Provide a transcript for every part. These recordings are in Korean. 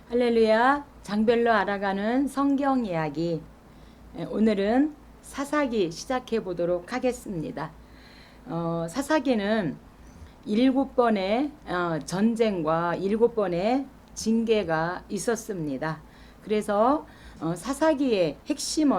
할렐루야. 장별로 알아가는 성경 이야기. 오늘은 사사기 시작해 보도록 하겠습니다. 사사기는 7번의 전쟁과 7번의 징계가 있었습니다. 그래서 사사기의 핵심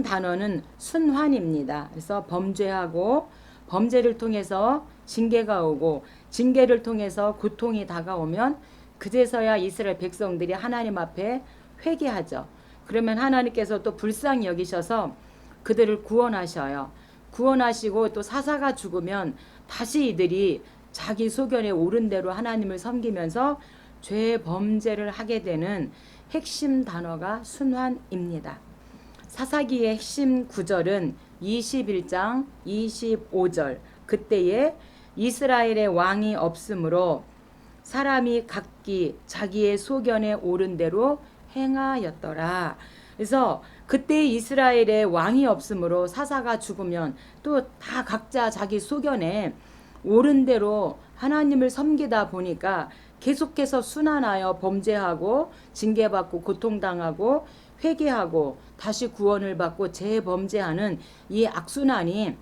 단어는 순환입니다. 그래서 범죄하고 범죄를 통해서 징계가 오고 징계를 통해서 고통이 다가오면 그제서야 이스라엘 백성들이 하나님 앞에 회개하죠. 그러면 하나님께서 또 불쌍히 여기셔서 그들을 구원하셔요. 구원하시고 또 사사가 죽으면 다시 이들이 자기 소견에 옳은 대로 하나님을 섬기면서 죄 범죄를 하게 되는 핵심 단어가 순환입니다. 사사기의 핵심 구절은 21장 25절. 그때에 이스라엘의 왕이 없으므로 사람이 각기 자기의 소견에 옳은 대로 행하였더라. 그래서 그때 이스라엘의 왕이 없으므로 사사가 죽으면 또 다 각자 자기 소견에 옳은 대로 하나님을 섬기다 보니까 계속해서 순환하여 범죄하고 징계받고 고통당하고 회개하고 다시 구원을 받고 재범죄하는 이 악순환이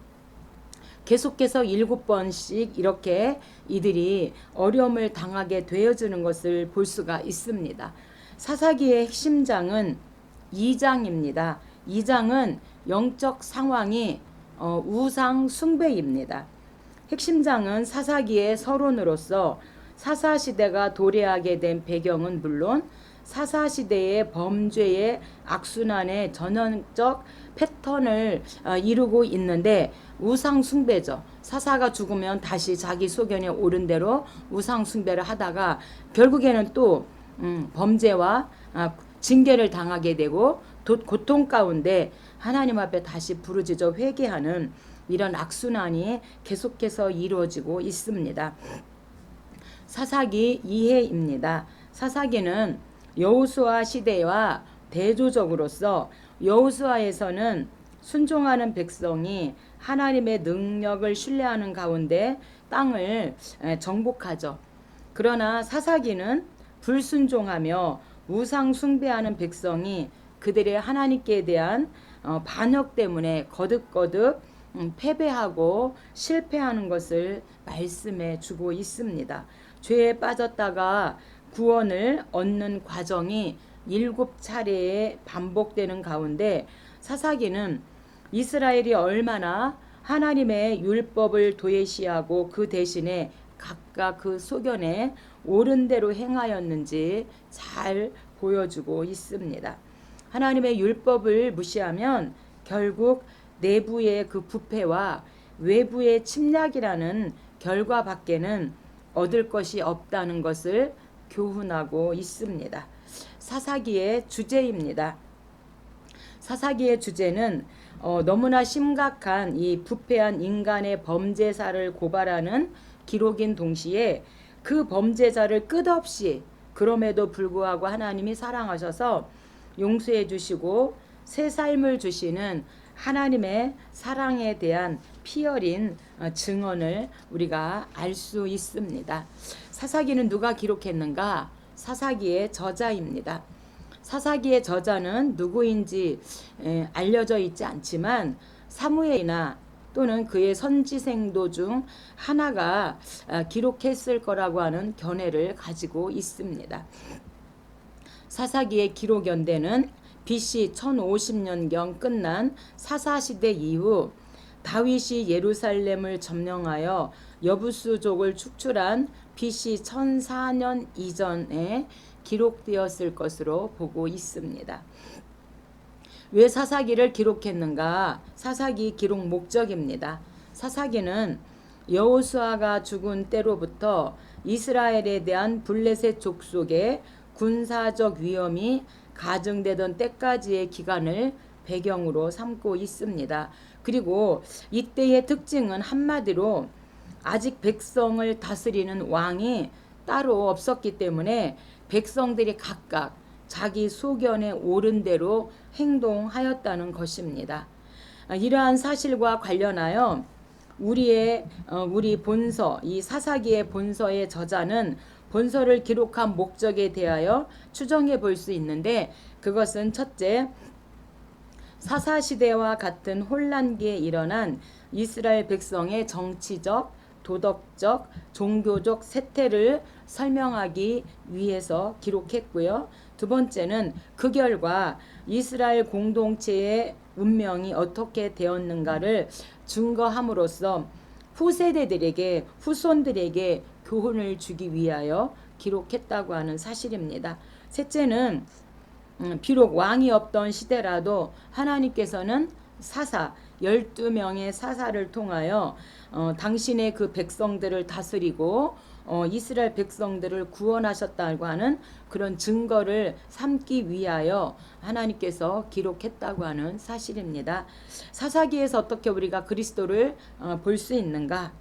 계속해서 7번씩 이렇게 이들이 어려움을 당하게 되어지는 것을 볼 수가 있습니다. 사사기의 핵심장은 2장입니다. 2장은 영적 상황이 우상 숭배입니다. 핵심장은 사사기의 서론으로서 사사시대가 도래하게 된 배경은 물론 사사시대의 범죄의 악순환의 전형적 패턴을 이루고 있는데 우상 숭배죠. 사사가 죽으면 다시 자기 소견에 옳은 대로 우상 숭배를 하다가 결국에는 또 범죄와 징계를 당하게 되고 고통 가운데 하나님 앞에 다시 부르짖어 회개하는 이런 악순환이 계속해서 이루어지고 있습니다. 사사기 2회입니다. 사사기는 여호수아 시대와 대조적으로서 여호수아에서는 순종하는 백성이 하나님의 능력을 신뢰하는 가운데 땅을 정복하죠. 그러나 사사기는 불순종하며 우상 숭배하는 백성이 그들의 하나님께 대한 반역 때문에 거듭거듭 패배하고 실패하는 것을 말씀해 주고 있습니다. 죄에 빠졌다가 구원을 얻는 과정이 7차례에 반복되는 가운데 사사기는 이스라엘이 얼마나 하나님의 율법을 도외시하고 그 대신에 각각 그 소견에 옳은 대로 행하였는지 잘 보여주고 있습니다. 하나님의 율법을 무시하면 결국 내부의 그 부패와 외부의 침략이라는 결과밖에는 얻을 것이 없다는 것을 교훈하고 있습니다. 사사기의 주제입니다. 사사기의 주제는 너무나 심각한 이 부패한 인간의 범죄사를 고발하는 기록인 동시에 그 범죄자를 끝없이 그럼에도 불구하고 하나님이 사랑하셔서 용서해 주시고 새 삶을 주시는 하나님의 사랑에 대한 피어린 증언을 우리가 알 수 있습니다. 사사기는 누가 기록했는가? 사사기의 저자입니다. 사사기의 저자는 누구인지 알려져 있지 않지만 사무엘이나 또는 그의 선지생도 중 하나가 기록했을 거라고 하는 견해를 가지고 있습니다. 사사기의 기록 연대는 BC 1050년경 끝난 사사시대 이후 다윗이 예루살렘을 점령하여 여부수족을 축출한 BC 1004년 이전에 기록되었을 것으로 보고 있습니다. 왜 사사기를 기록했는가? 사사기 기록 목적입니다. 사사기는 여호수아가 죽은 때로부터 이스라엘에 대한 블레셋 족속의 군사적 위험이 가중되던 때까지의 기간을 배경으로 삼고 있습니다. 그리고 이때의 특징은 한마디로 아직 백성을 다스리는 왕이 따로 없었기 때문에 백성들이 각각 자기 소견에 옳은 대로 행동하였다는 것입니다. 이러한 사실과 관련하여 우리 본서, 이 사사기의 본서의 저자는 본서를 기록한 목적에 대하여 추정해 볼 수 있는데, 그것은 첫째, 사사시대와 같은 혼란기에 일어난 이스라엘 백성의 정치적, 도덕적, 종교적 쇠퇴를 설명하기 위해서 기록했고요. 두 번째는 그 결과 이스라엘 공동체의 운명이 어떻게 되었는가를 증거함으로써 후세대들에게, 후손들에게 교훈을 주기 위하여 기록했다고 하는 사실입니다. 셋째는 비록 왕이 없던 시대라도 하나님께서는 사사 12명의 사사를 통하여 당신의 그 백성들을 다스리고 이스라엘 백성들을 구원하셨다고 하는 그런 증거를 삼기 위하여 하나님께서 기록했다고 하는 사실입니다. 사사기에서 어떻게 우리가 그리스도를 볼 수 있는가?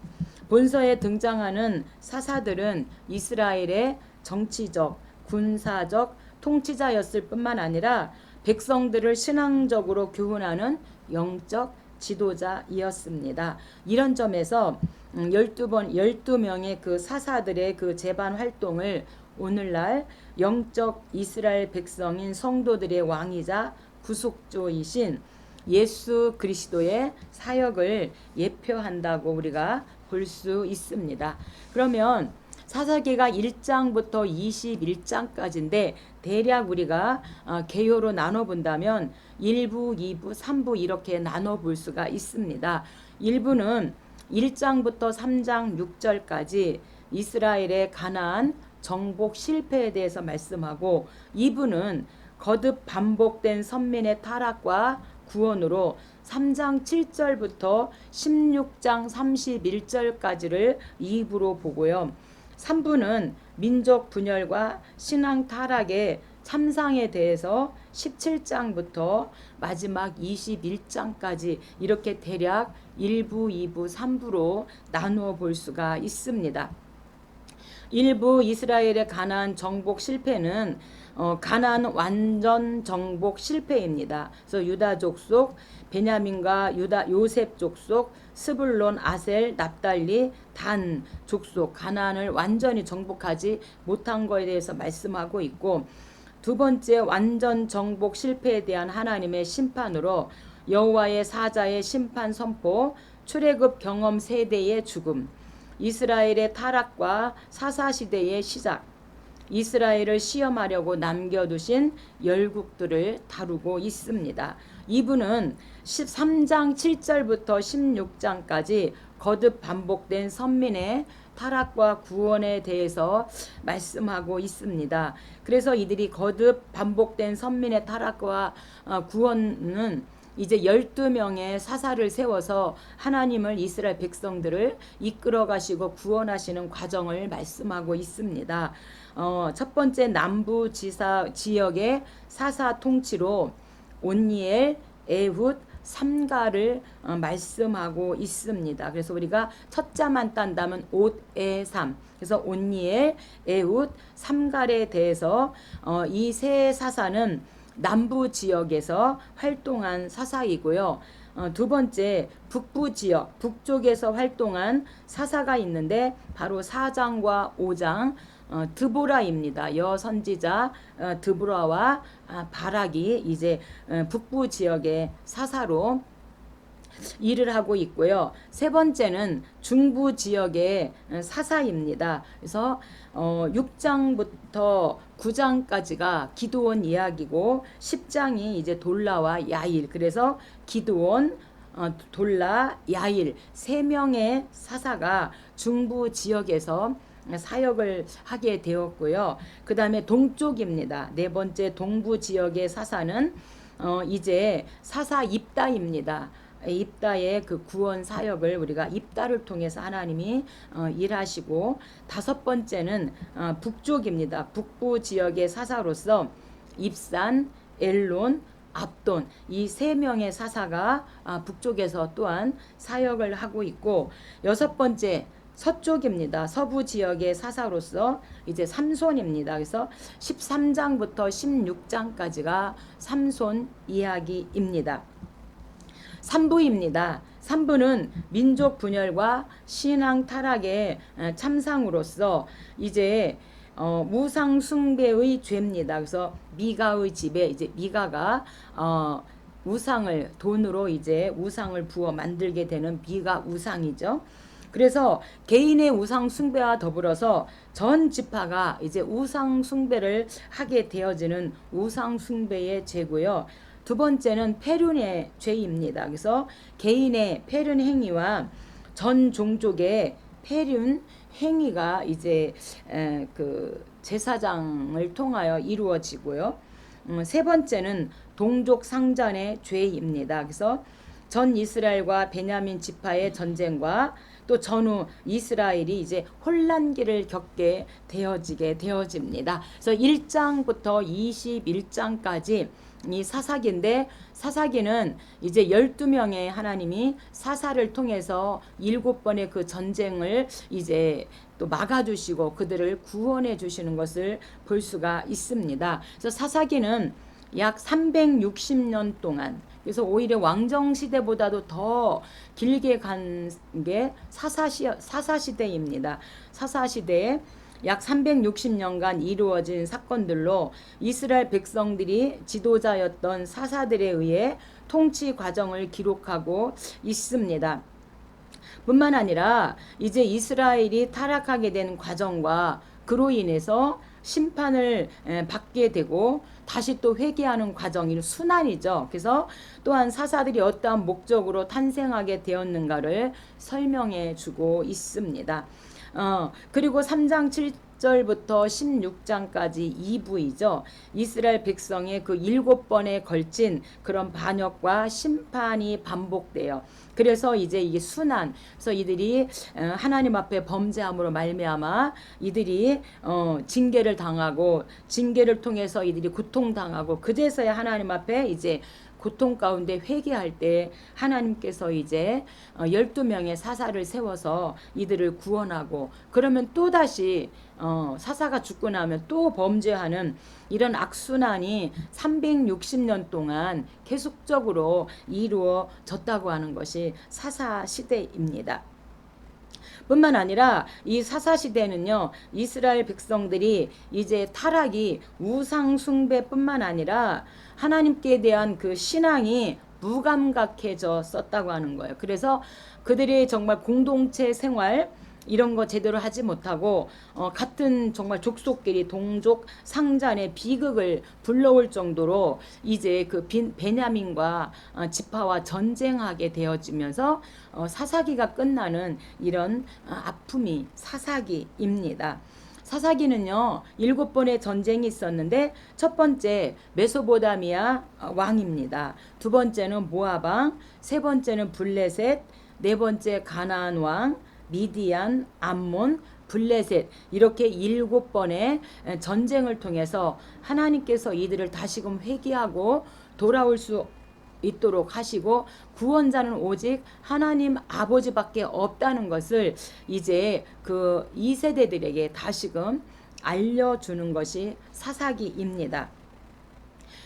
본서에 등장하는 사사들은 이스라엘의 정치적, 군사적 통치자였을 뿐만 아니라 백성들을 신앙적으로 교훈하는 영적 지도자이었습니다. 이런 점에서 12명의 그 사사들의 그 재반 활동을 오늘날 영적 이스라엘 백성인 성도들의 왕이자 구속주이신 예수 그리스도의 사역을 예표한다고 우리가 볼 수 있습니다. 그러면 사사기가 1장부터 21장까지인데 대략 우리가 개요로 나눠본다면 1부, 2부, 3부 이렇게 나눠볼 수가 있습니다. 1부는 1장부터 3장 6절까지 이스라엘의 가나안 정복 실패에 대해서 말씀하고, 2부는 거듭 반복된 선민의 타락과 구원으로 3장 7절부터 16장 31절까지를 2부로 보고요. 3부는 민족 분열과 신앙 타락의 참상에 대해서 17장부터 마지막 21장까지 이렇게 대략 1부, 2부, 3부로 나누어 볼 수가 있습니다. 1부 이스라엘의 가나안 정복 실패는 가나안 완전 정복 실패입니다. 그래서 유다 족속, 베냐민과 유다 요셉 족속, 스불론, 아셀, 납달리, 단 족속 가나안을 완전히 정복하지 못한 것에 대해서 말씀하고 있고, 두 번째 완전 정복 실패에 대한 하나님의 심판으로 여호와의 사자의 심판 선포, 출애굽 경험 세대의 죽음, 이스라엘의 타락과 사사시대의 시작, 이스라엘을 시험하려고 남겨두신 열국들을 다루고 있습니다. 이분은 13장 7절부터 16장까지 거듭 반복된 선민의 타락과 구원에 대해서 말씀하고 있습니다. 그래서 이들이 거듭 반복된 선민의 타락과 구원은 이제 12명의 사사를 세워서 하나님을 이스라엘 백성들을 이끌어 가시고 구원하시는 과정을 말씀하고 있습니다. 첫 번째 남부 지역의 사사 통치로 온니엘, 에훗, 삼가를 말씀하고 있습니다. 그래서 우리가 첫 자만 딴다면 옷에삼, 그래서 온니엘, 에훗, 삼갈에 대해서 이 세 사사는 남부 지역에서 활동한 사사이고요. 두 번째 북부 지역, 북쪽에서 활동한 사사가 있는데 바로 4장과 5장 드보라입니다. 여선지자 드보라와 바락이 이제 북부 지역의 사사로 일을 하고 있고요. 세 번째는 중부 지역의 사사입니다. 그래서 6장부터 9장까지가 기드온 이야기고 10장이 이제 돌라와 야일, 그래서 기드온, 돌라, 야일 세 명의 사사가 중부 지역에서 사역을 하게 되었고요. 그 다음에 동쪽입니다. 네 번째 동부 지역의 사사는 이제 사사 입다입니다. 입다의 그 구원 사역을 우리가 입다를 통해서 하나님이 일하시고, 다섯 번째는 북쪽입니다. 북부 지역의 사사로서 입산, 엘론, 압돈 이 세 명의 사사가 북쪽에서 또한 사역을 하고 있고, 여섯 번째 서쪽입니다. 서부 지역의 사사로서 이제 삼손입니다. 그래서 13장부터 16장까지가 삼손 이야기입니다. 3부입니다. 3부는 민족 분열과 신앙 타락의 참상으로서 이제 우상 숭배의 죄입니다. 그래서 미가의 집에 이제 미가가 우상을 돈으로 이제 우상을 부어 만들게 되는 미가 우상이죠. 그래서 개인의 우상 숭배와 더불어서 전 지파가 이제 우상 숭배를 하게 되어지는 우상 숭배의 죄고요. 두 번째는 패륜의 죄입니다. 그래서 개인의 패륜 행위와 전 종족의 패륜 행위가 이제 그 제사장을 통하여 이루어지고요. 세 번째는 동족 상잔의 죄입니다. 그래서 전 이스라엘과 베냐민 지파의 전쟁과 또 전후 이스라엘이 이제 혼란기를 겪게 되어집니다. 그래서 1장부터 21장까지 이 사사기인데, 사사기는 이제 12명의 하나님이 사사를 통해서 7번의 그 전쟁을 이제 또 막아주시고 그들을 구원해 주시는 것을 볼 수가 있습니다. 그래서 사사기는 약 360년 동안, 그래서 오히려 왕정 시대보다도 더 길게 간 게 사사시대입니다. 사사시대에 약 360년간 이루어진 사건들로 이스라엘 백성들이 지도자였던 사사들에 의해 통치 과정을 기록하고 있습니다. 뿐만 아니라 이제 이스라엘이 타락하게 된 과정과 그로 인해서 심판을 받게 되고 다시 또 회개하는 과정이 순환이죠. 그래서 또한 사사들이 어떠한 목적으로 탄생하게 되었는가를 설명해 주고 있습니다. 그리고 3장 7절부터 16장까지 2부이죠. 이스라엘 백성의 그 7번에 걸친 그런 반역과 심판이 반복돼요. 그래서 이제 이게 순환. 그래서 이들이 하나님 앞에 범죄함으로 말미암아 이들이 징계를 당하고 징계를 통해서 이들이 고통당하고 그제서야 하나님 앞에 이제 고통 가운데 회개할 때 하나님께서 이제 12명의 사사를 세워서 이들을 구원하고, 그러면 또다시 사사가 죽고 나면 또 범죄하는 이런 악순환이 360년 동안 계속적으로 이루어졌다고 하는 것이 사사 시대입니다. 뿐만 아니라 이 사사시대는요, 이스라엘 백성들이 이제 타락이 우상 숭배뿐만 아니라 하나님께 대한 그 신앙이 무감각해졌었다고 하는 거예요. 그래서 그들이 정말 공동체 생활 이런 거 제대로 하지 못하고 같은 정말 족속끼리 동족 상잔의 비극을 불러올 정도로 이제 그 베냐민과 지파와 전쟁하게 되어지면서 사사기가 끝나는 이런 아픔이 사사기입니다. 사사기는요 7번의 전쟁이 있었는데, 첫 번째 메소보다미아 왕입니다. 두 번째는 모압 왕, 세 번째는 블레셋, 네 번째 가나안 왕, 미디안, 암몬, 블레셋, 이렇게 7번의 전쟁을 통해서 하나님께서 이들을 다시금 회개하고 돌아올 수 있도록 하시고 구원자는 오직 하나님 아버지밖에 없다는 것을 이제 그 2세대들에게 다시금 알려주는 것이 사사기입니다.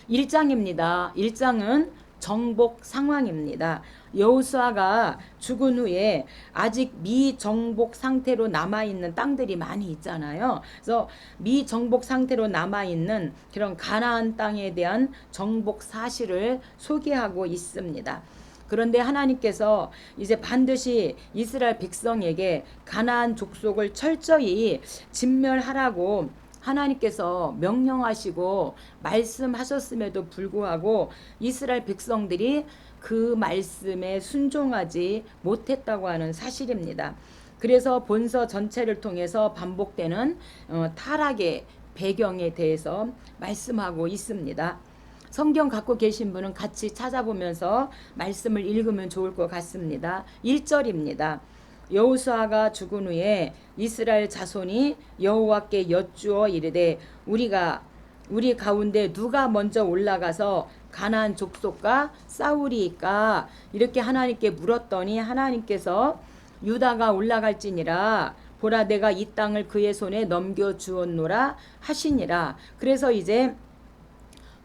1장입니다. 1장은 정복 상황입니다. 여호수아가 죽은 후에 아직 미정복 상태로 남아있는 땅들이 많이 있잖아요. 그래서 미정복 상태로 남아있는 그런 가나안 땅에 대한 정복 사실을 소개하고 있습니다. 그런데 하나님께서 이제 반드시 이스라엘 백성에게 가나안 족속을 철저히 진멸하라고 하나님께서 명령하시고 말씀하셨음에도 불구하고 이스라엘 백성들이 그 말씀에 순종하지 못했다고 하는 사실입니다. 그래서 본서 전체를 통해서 반복되는 타락의 배경에 대해서 말씀하고 있습니다. 성경 갖고 계신 분은 같이 찾아보면서 말씀을 읽으면 좋을 것 같습니다. 1절입니다. 여호수아가 죽은 후에 이스라엘 자손이 여호와께 여쭈어 이르되 우리 가운데 누가 먼저 올라가서 가나안 족속과 싸우리이까, 이렇게 하나님께 물었더니 하나님께서 유다가 올라갈지니라, 보라 내가 이 땅을 그의 손에 넘겨 주었노라 하시니라. 그래서 이제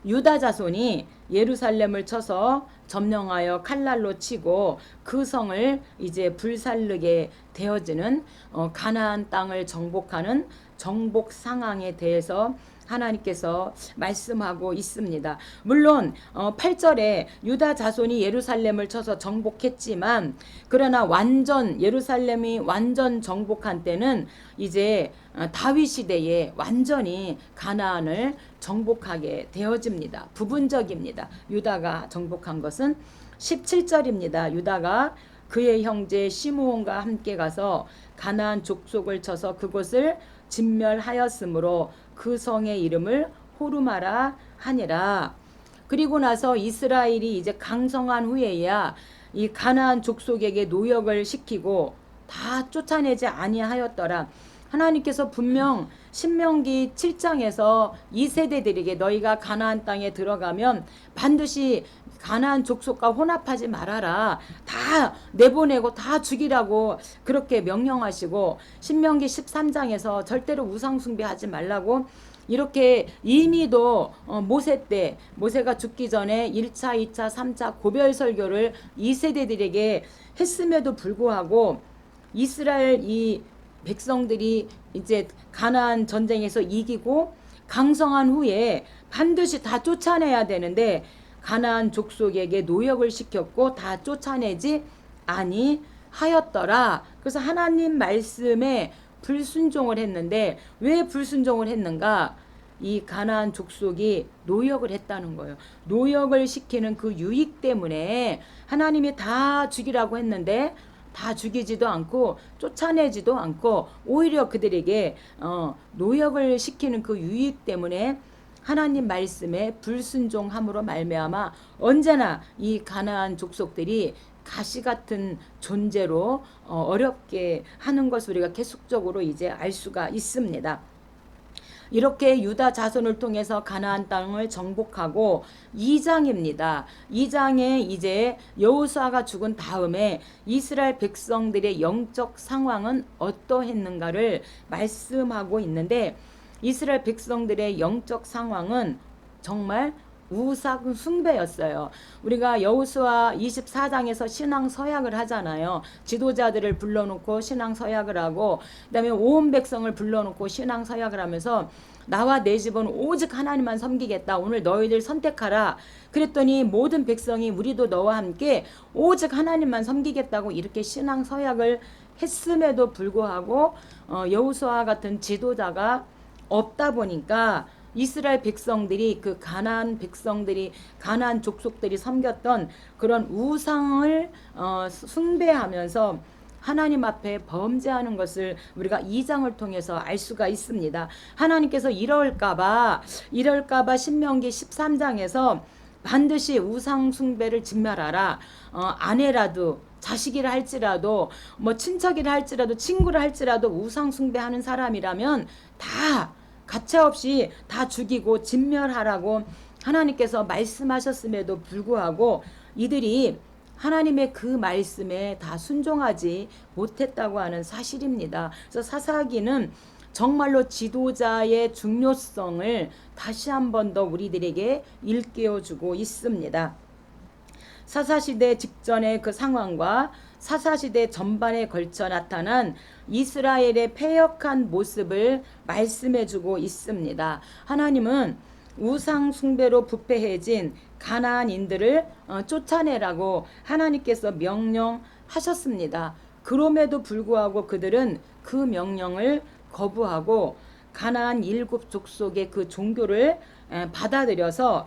유다 자손이 예루살렘을 쳐서 점령하여 칼날로 치고 그 성을 이제 불살르게 되어지는 가나안 땅을 정복하는 정복 상황에 대해서 하나님께서 말씀하고 있습니다. 물론 8절에 유다 자손이 예루살렘을 쳐서 정복했지만 그러나 완전 예루살렘이 완전 정복한 때는 이제 다윗 시대에 완전히 가나안을 정복하게 되어집니다. 부분적입니다. 유다가 정복한 것은 17절입니다. 유다가 그의 형제 시므온과 함께 가서 가나안 족속을 쳐서 그곳을 진멸하였으므로 그 성의 이름을 호르마라 하니라. 그리고 나서 이스라엘이 이제 강성한 후에야 이 가나안 족속에게 노역을 시키고 다 쫓아내지 아니하였더라. 하나님께서 분명 신명기 7장에서 이 세대들에게 너희가 가나안 땅에 들어가면 반드시 가나안 족속과 혼합하지 말아라. 다 내보내고 다 죽이라고 그렇게 명령하시고 신명기 13장에서 절대로 우상 숭배하지 말라고 이렇게 이미도 모세 때 모세가 죽기 전에 1차, 2차, 3차 고별 설교를 이 세대들에게 했음에도 불구하고 이스라엘 이 백성들이 이제 가나안 전쟁에서 이기고 강성한 후에 반드시 다 쫓아내야 되는데 가나안 족속에게 노역을 시켰고 다 쫓아내지 아니하였더라. 그래서 하나님 말씀에 불순종을 했는데 왜 불순종을 했는가? 이 가나안 족속이 노역을 했다는 거예요. 노역을 시키는 그 유익 때문에 하나님이 다 죽이라고 했는데 다 죽이지도 않고 쫓아내지도 않고 오히려 그들에게 노역을 시키는 그 유익 때문에 하나님 말씀에 불순종함으로 말미암아 언제나 이 가나안 족속들이 가시 같은 존재로 어렵게 하는 것을 우리가 계속적으로 이제 알 수가 있습니다. 이렇게 유다 자손을 통해서 가나안 땅을 정복하고 2장입니다. 2장에 이제 여호수아가 죽은 다음에 이스라엘 백성들의 영적 상황은 어떠했는가를 말씀하고 있는데 이스라엘 백성들의 영적 상황은 정말 우상 숭배였어요. 우리가 여호수아 24장에서 신앙 서약을 하잖아요. 지도자들을 불러놓고 신앙 서약을 하고 그다음에 온 백성을 불러놓고 신앙 서약을 하면서 나와 내 집은 오직 하나님만 섬기겠다. 오늘 너희들 선택하라. 그랬더니 모든 백성이 우리도 너와 함께 오직 하나님만 섬기겠다고 이렇게 신앙 서약을 했음에도 불구하고 여호수아 같은 지도자가 없다 보니까 이스라엘 백성들이 그 가나안 백성들이 가나안 족속들이 섬겼던 그런 우상을 숭배하면서 하나님 앞에 범죄하는 것을 우리가 2장을 통해서 알 수가 있습니다. 하나님께서 이럴까봐 신명기 13장에서 반드시 우상 숭배를 진멸하라. 아내라도 자식이라 할지라도 뭐 친척이라 할지라도 친구라 할지라도 우상 숭배하는 사람이라면 다 가차없이 다 죽이고 진멸하라고 하나님께서 말씀하셨음에도 불구하고 이들이 하나님의 그 말씀에 다 순종하지 못했다고 하는 사실입니다. 그래서 사사기는 정말로 지도자의 중요성을 다시 한 번 더 우리들에게 일깨워주고 있습니다. 사사시대 직전의 그 상황과 사사시대 전반에 걸쳐 나타난 이스라엘의 패역한 모습을 말씀해주고 있습니다. 하나님은 우상 숭배로 부패해진 가나안인들을 쫓아내라고 하나님께서 명령하셨습니다. 그럼에도 불구하고 그들은 그 명령을 거부하고 가나안 7 족속의 그 종교를 받아들여서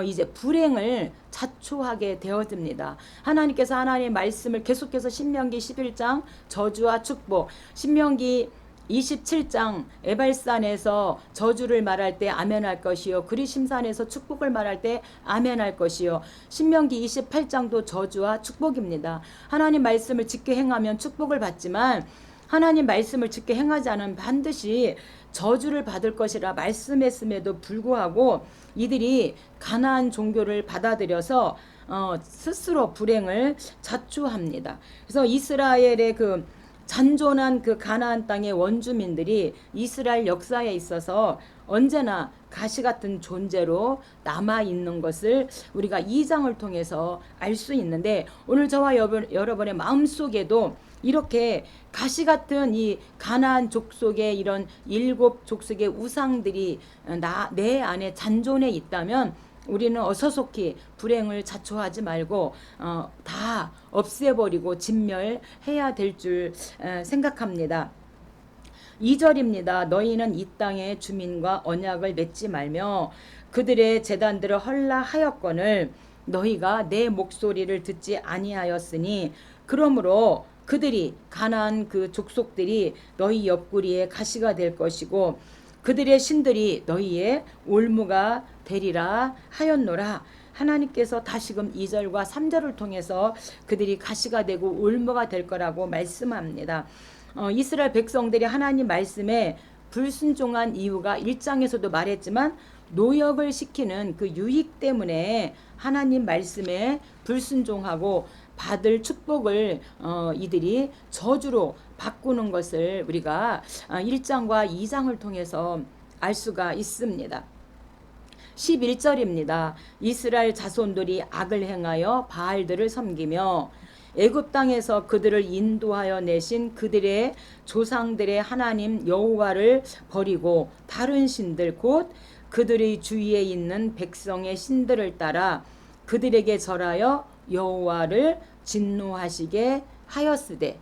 이제 불행을 자초하게 되어집니다. 하나님께서 하나님의 말씀을 계속해서 신명기 11장 저주와 축복, 신명기 27장 에발산에서 저주를 말할 때 아멘할 것이요 그리심산에서 축복을 말할 때 아멘할 것이요 신명기 28장도 저주와 축복입니다. 하나님 말씀을 지켜 행하면 축복을 받지만 하나님 말씀을 지켜 행하지 않으면 반드시 저주를 받을 것이라 말씀했음에도 불구하고 이들이 가나안 종교를 받아들여서 스스로 불행을 자초합니다. 그래서 이스라엘의 그 잔존한 그 가나안 땅의 원주민들이 이스라엘 역사에 있어서 언제나 가시 같은 존재로 남아 있는 것을 우리가 2장을 통해서 알 수 있는데, 오늘 저와 여러분의 마음속에도 이렇게 가시 같은 이 가나안 족속의 이런 7족속의 우상들이 내 안에 잔존해 있다면 우리는 어서속히 불행을 자초하지 말고 다 없애버리고 진멸해야 될 줄 생각합니다. 2절입니다. 너희는 이 땅의 주민과 언약을 맺지 말며 그들의 제단들을 헐라하였거늘 너희가 내 목소리를 듣지 아니하였으니 그러므로 그들이 가나안 그 족속들이 너희 옆구리에 가시가 될 것이고 그들의 신들이 너희의 올무가 되리라 하였노라. 하나님께서 다시금 2절과 3절을 통해서 그들이 가시가 되고 올무가 될 거라고 말씀합니다. 이스라엘 백성들이 하나님 말씀에 불순종한 이유가 1장에서도 말했지만 노역을 시키는 그 유익 때문에 하나님 말씀에 불순종하고 받을 축복을 이들이 저주로 바꾸는 것을 우리가 1장과 2장을 통해서 알 수가 있습니다. 11절입니다. 이스라엘 자손들이 악을 행하여 바알들을 섬기며 애굽 땅에서 그들을 인도하여 내신 그들의 조상들의 하나님 여호와를 버리고 다른 신들 곧 그들의 주위에 있는 백성의 신들을 따라 그들에게 절하여 여호와를 진노하시게 하였으되.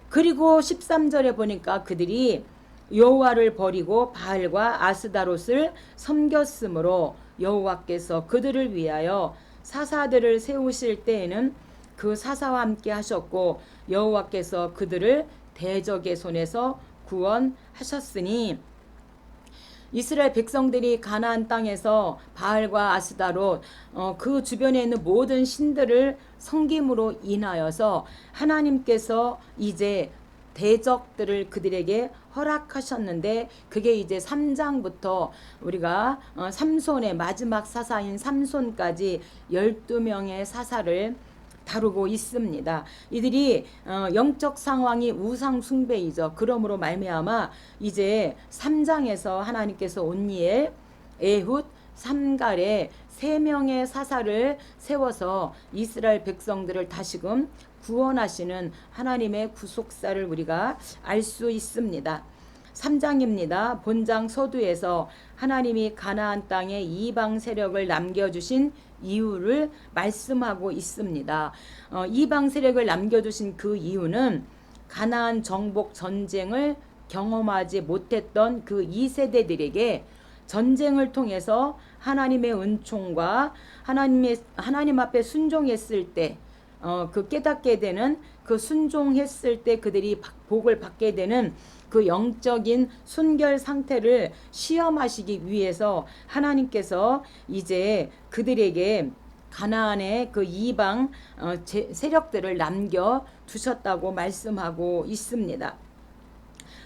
그리고 13절에 보니까 그들이 여호와를 버리고 바알과 아스다롯을 섬겼으므로 여호와께서 그들을 위하여 사사들을 세우실 때에는 그 사사와 함께 하셨고 여호와께서 그들을 대적의 손에서 구원하셨으니. 이스라엘 백성들이 가나안 땅에서 바알과 아스다롯 그 주변에 있는 모든 신들을 섬김으로 인하여서 하나님께서 이제 대적들을 그들에게 허락하셨는데, 그게 이제 3장부터 우리가 삼손의 마지막 사사인 삼손까지 12명의 사사를 다루고 있습니다. 이들이 영적 상황이 우상 숭배이죠. 그러므로 말미암아 이제 3장에서 하나님께서 온니엘, 에훗, 삼갈의 3명의 사사를 세워서 이스라엘 백성들을 다시금 구원하시는 하나님의 구속사를 우리가 알 수 있습니다. 3장입니다. 본장 서두에서 하나님이 가나안 땅에 이방 세력을 남겨주신 이유를 말씀하고 있습니다. 이방 세력을 남겨두신 그 이유는 가나안 정복 전쟁을 경험하지 못했던 그 2세대들에게 전쟁을 통해서 하나님의 은총과 하나님 앞에 순종했을 때 그 깨닫게 되는, 그 순종했을 때 그들이 복을 받게 되는 그 영적인 순결 상태를 시험하시기 위해서 하나님께서 이제 그들에게 가나안의 그 이방 세력들을 남겨 두셨다고 말씀하고 있습니다.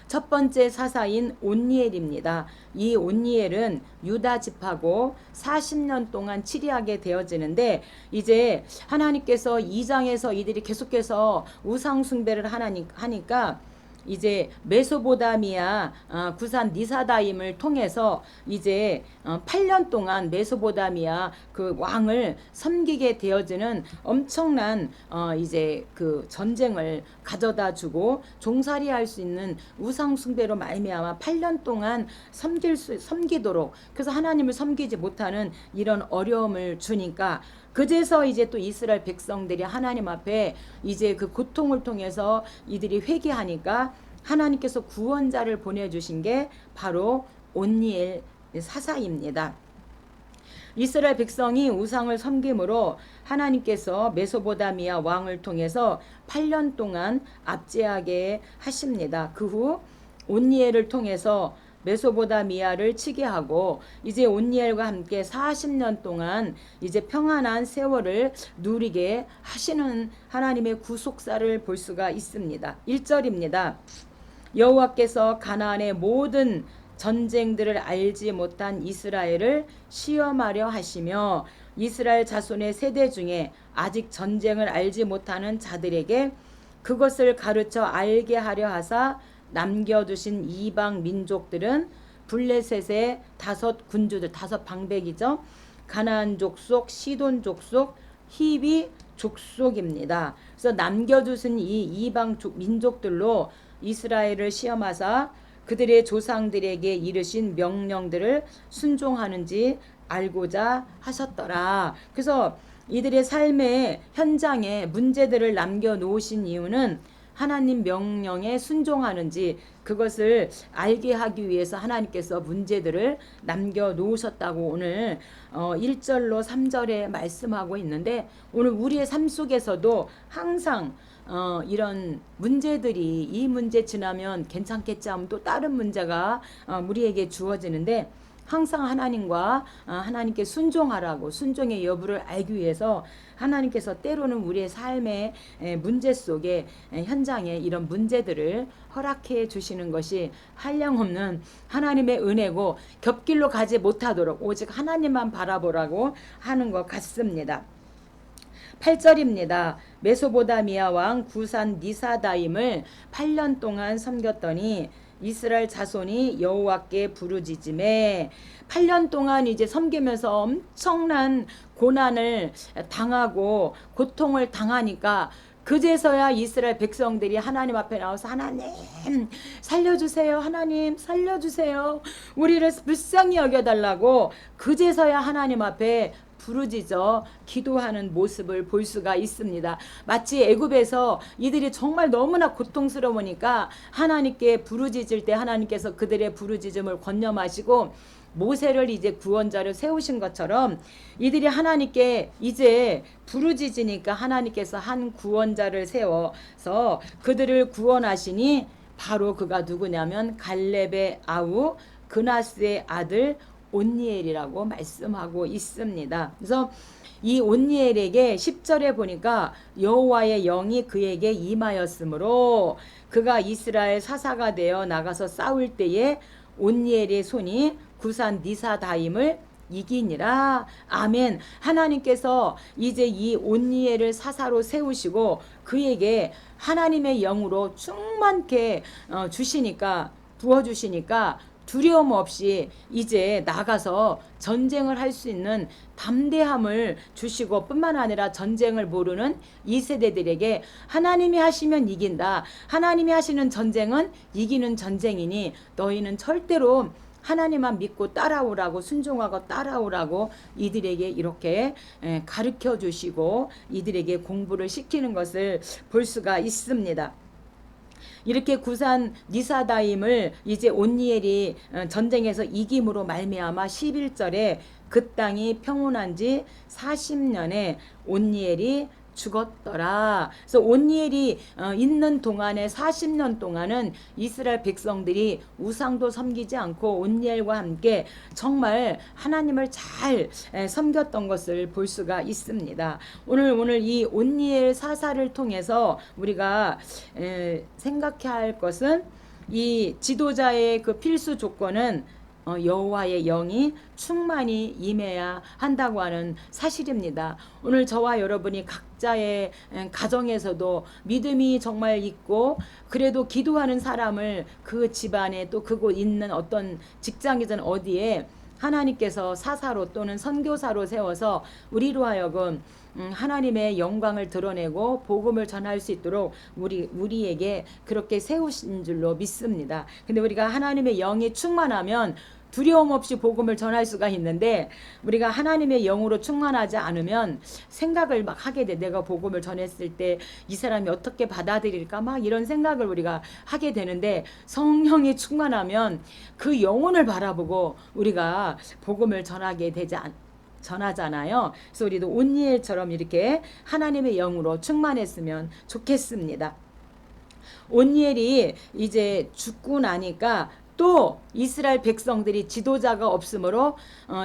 첫 번째 사사인 온니엘입니다. 이 온니엘은 유다 집하고 40년 동안 치리하게 되어지는데, 이제 하나님께서 2장에서 이들이 계속해서 우상 숭배를 하니까 이제 메소보다미아 구산 니사다임을 통해서 이제 8년 동안 메소보다미아 그 왕을 섬기게 되어지는 엄청난 이제 그 전쟁을 가져다 주고 종살이할 수 있는 우상 숭배로 말미암아 8년 동안 섬기도록, 그래서 하나님을 섬기지 못하는 이런 어려움을 주니까 그제서 이제 또 이스라엘 백성들이 하나님 앞에 이제 그 고통을 통해서 이들이 회개하니까 하나님께서 구원자를 보내주신 게 바로 온니엘 사사입니다. 이스라엘 백성이 우상을 섬김으로 하나님께서 메소보다미아 왕을 통해서 8년 동안 압제하게 하십니다. 그 후 온니엘을 통해서 메소보다미아를 치게 하고 이제 온니엘과 함께 40년 동안 이제 평안한 세월을 누리게 하시는 하나님의 구속사를 볼 수가 있습니다. 1절입니다. 여호와께서 가나안의 모든 전쟁들을 알지 못한 이스라엘을 시험하려 하시며 이스라엘 자손의 세대 중에 아직 전쟁을 알지 못하는 자들에게 그것을 가르쳐 알게 하려 하사 남겨두신 이방 민족들은 블레셋의 5군주들, 5방백이죠. 가나안 족속, 시돈 족속, 히비 족속입니다. 그래서 남겨두신 이 이방 민족들로 이스라엘을 시험하사 그들의 조상들에게 이르신 명령들을 순종하는지 알고자 하셨더라. 그래서 이들의 삶의 현장에 문제들을 남겨놓으신 이유는 하나님 명령에 순종하는지 그것을 알게 하기 위해서 하나님께서 문제들을 남겨놓으셨다고 오늘 1절로 3절에 말씀하고 있는데, 오늘 우리의 삶 속에서도 항상 이런 문제들이, 이 문제 지나면 괜찮겠지 하면 또 다른 문제가 우리에게 주어지는데, 항상 하나님과 하나님께 순종하라고, 순종의 여부를 알기 위해서 하나님께서 때로는 우리의 삶의 문제 속에, 현장에 이런 문제들을 허락해 주시는 것이 한량없는 하나님의 은혜고, 겹길로 가지 못하도록 오직 하나님만 바라보라고 하는 것 같습니다. 8절입니다. 메소보다미아 왕 구산 니사다임을 8년 동안 섬겼더니 이스라엘 자손이 여호와께 부르짖음에, 8년 동안 이제 섬기면서 엄청난 고난을 당하고 고통을 당하니까 그제서야 이스라엘 백성들이 하나님 앞에 나와서 하나님 살려주세요, 하나님 살려주세요, 우리를 불쌍히 여겨달라고 그제서야 하나님 앞에 부르짖어 기도하는 모습을 볼 수가 있습니다. 마치 애굽에서 이들이 정말 너무나 고통스러우니까 하나님께 부르짖을 때 하나님께서 그들의 부르짖음을 권념하시고 모세를 이제 구원자를 세우신 것처럼 이들이 하나님께 이제 부르짖으니까 하나님께서 한 구원자를 세워서 그들을 구원하시니 바로 그가 누구냐면 갈렙의 아우 그나스의 아들 온니엘이라고 말씀하고 있습니다. 그래서 이 온니엘에게 10절에 보니까 여호와의 영이 그에게 임하였으므로 그가 이스라엘 사사가 되어 나가서 싸울 때에 온니엘의 손이 구산 니사다임을 이기니라. 아멘. 하나님께서 이제 이 온니엘을 사사로 세우시고 그에게 하나님의 영으로 충만케 주시니까, 부어주시니까 두려움 없이 이제 나가서 전쟁을 할 수 있는 담대함을 주시고, 뿐만 아니라 전쟁을 모르는 이 세대들에게 하나님이 하시면 이긴다, 하나님이 하시는 전쟁은 이기는 전쟁이니 너희는 절대로 하나님만 믿고 따라오라고, 순종하고 따라오라고 이들에게 이렇게 가르쳐 주시고 이들에게 공부를 시키는 것을 볼 수가 있습니다. 이렇게 구산 니사다임을 이제 온니엘이 전쟁에서 이김으로 말미암아 11절에 그 땅이 평온한 지 40년에 온니엘이 죽었더라. 그래서 온니엘이 있는 동안에 40년 동안은 이스라엘 백성들이 우상도 섬기지 않고 온니엘과 함께 정말 하나님을 잘 섬겼던 것을 볼 수가 있습니다. 오늘 이 온니엘 사사를 통해서 우리가 생각해야 할 것은, 이 지도자의 그 필수 조건은 여호와의 영이 충만히 임해야 한다고 하는 사실입니다. 오늘 저와 여러분이 각자의 가정에서도 믿음이 정말 있고 그래도 기도하는 사람을 그 집안에 또 그곳 있는 어떤 직장이든 어디에 하나님께서 사사로 또는 선교사로 세워서 우리로 하여금 하나님의 영광을 드러내고 복음을 전할 수 있도록 우리에게 그렇게 세우신 줄로 믿습니다. 근데 우리가 하나님의 영이 충만하면 두려움 없이 복음을 전할 수가 있는데, 우리가 하나님의 영으로 충만하지 않으면 생각을 막 하게 돼. 내가 복음을 전했을 때 이 사람이 어떻게 받아들일까, 막 이런 생각을 우리가 하게 되는데, 성령이 충만하면 그 영혼을 바라보고 우리가 복음을 전하게 되지 전하잖아요. 그래서 우리도 온니엘처럼 이렇게 하나님의 영으로 충만했으면 좋겠습니다. 온니엘이 이제 죽고 나니까 또 이스라엘 백성들이 지도자가 없으므로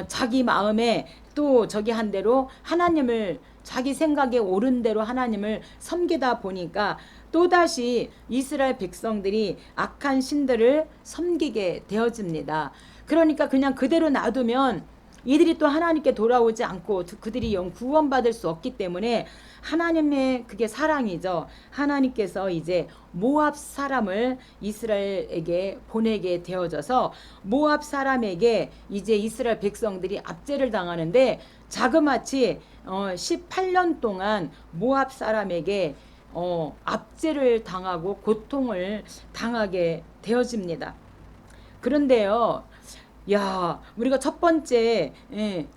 자기 마음에 또 저기 한 대로 하나님을, 자기 생각에 옳은 대로 하나님을 섬기다 보니까 또다시 이스라엘 백성들이 악한 신들을 섬기게 되어집니다. 그러니까 그냥 그대로 놔두면 이들이 또 하나님께 돌아오지 않고 그들이 영 구원받을 수 없기 때문에 하나님의 그게 사랑이죠. 하나님께서 이제 모압 사람을 이스라엘에게 보내게 되어져서 모압 사람에게 이제 이스라엘 백성들이 압제를 당하는데 자그마치 18년 동안 모압 사람에게 압제를 당하고 고통을 당하게 되어집니다. 그런데요, 야, 우리가 첫 번째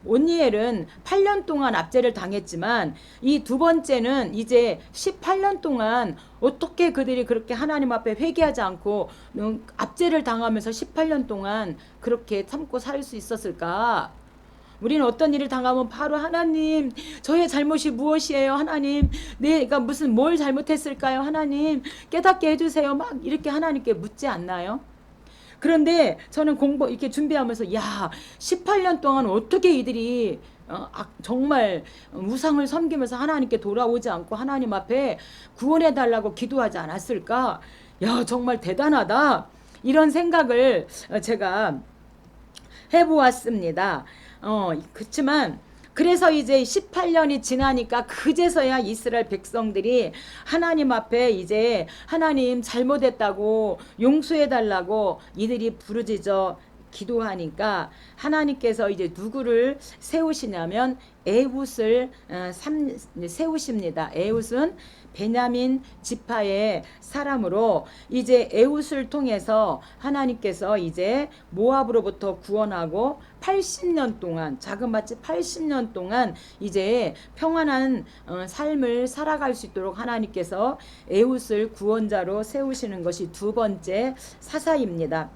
온니엘은 8년 동안 압제를 당했지만 이 두 번째는 이제 18년 동안 어떻게 그들이 그렇게 하나님 앞에 회개하지 않고 압제를 당하면서 18년 동안 그렇게 참고 살 수 있었을까? 우리는 어떤 일을 당하면 바로 하나님, 저의 잘못이 무엇이에요? 하나님, 내가 무슨 뭘 잘못했을까요? 하나님, 깨닫게 해주세요. 막 이렇게 하나님께 묻지 않나요? 그런데 저는 이렇게 준비하면서 18년 동안 어떻게 이들이 정말 우상을 섬기면서 하나님께 돌아오지 않고 하나님 앞에 구원해 달라고 기도하지 않았을까? 정말 대단하다. 이런 생각을 제가 해보았습니다. 그렇지만 그래서 이제 18년이 지나니까 그제서야 이스라엘 백성들이 하나님 앞에 이제 하나님 잘못했다고 용서해 달라고 이들이 부르짖어 기도하니까 하나님께서 이제 누구를 세우시냐면 에훗을 세우십니다. 에훗은 베냐민 지파의 사람으로 이제 에훗을 통해서 하나님께서 이제 모압으로부터 구원하고 80년 동안 자그마치 80년 동안 이제 평안한 삶을 살아갈 수 있도록 하나님께서 에훗을 구원자로 세우시는 것이 두 번째 사사입니다.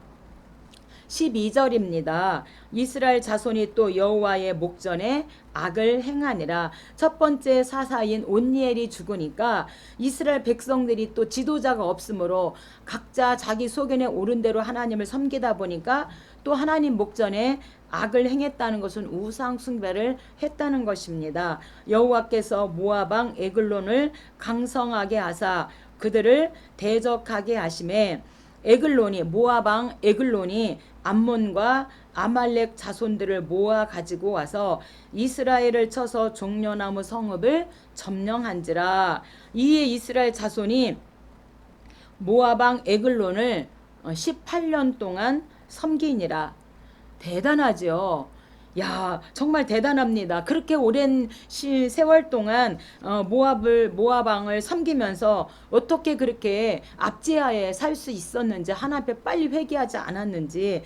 12절입니다. 이스라엘 자손이 또 여호와의 목전에 악을 행하니라. 첫 번째 사사인 온니엘이 죽으니까 이스라엘 백성들이 또 지도자가 없으므로 각자 자기 소견에 오른 대로 하나님을 섬기다 보니까 또 하나님 목전에 악을 행했다는 것은 우상 숭배를 했다는 것입니다. 여호와께서 모압 왕 에글론을 강성하게 하사 그들을 대적하게 하심에 모압 왕 에글론이 암몬과 아말렉 자손들을 모아 가지고 와서 이스라엘을 쳐서 종려나무 성읍을 점령한지라. 이에 이스라엘 자손이 모압 왕 에글론을 18년 동안 섬기니라. 대단하죠. 정말 대단합니다. 그렇게 오랜 세월 동안 모압 왕을 섬기면서 어떻게 그렇게 압제하에 살 수 있었는지, 하나님 앞에 빨리 회개하지 않았는지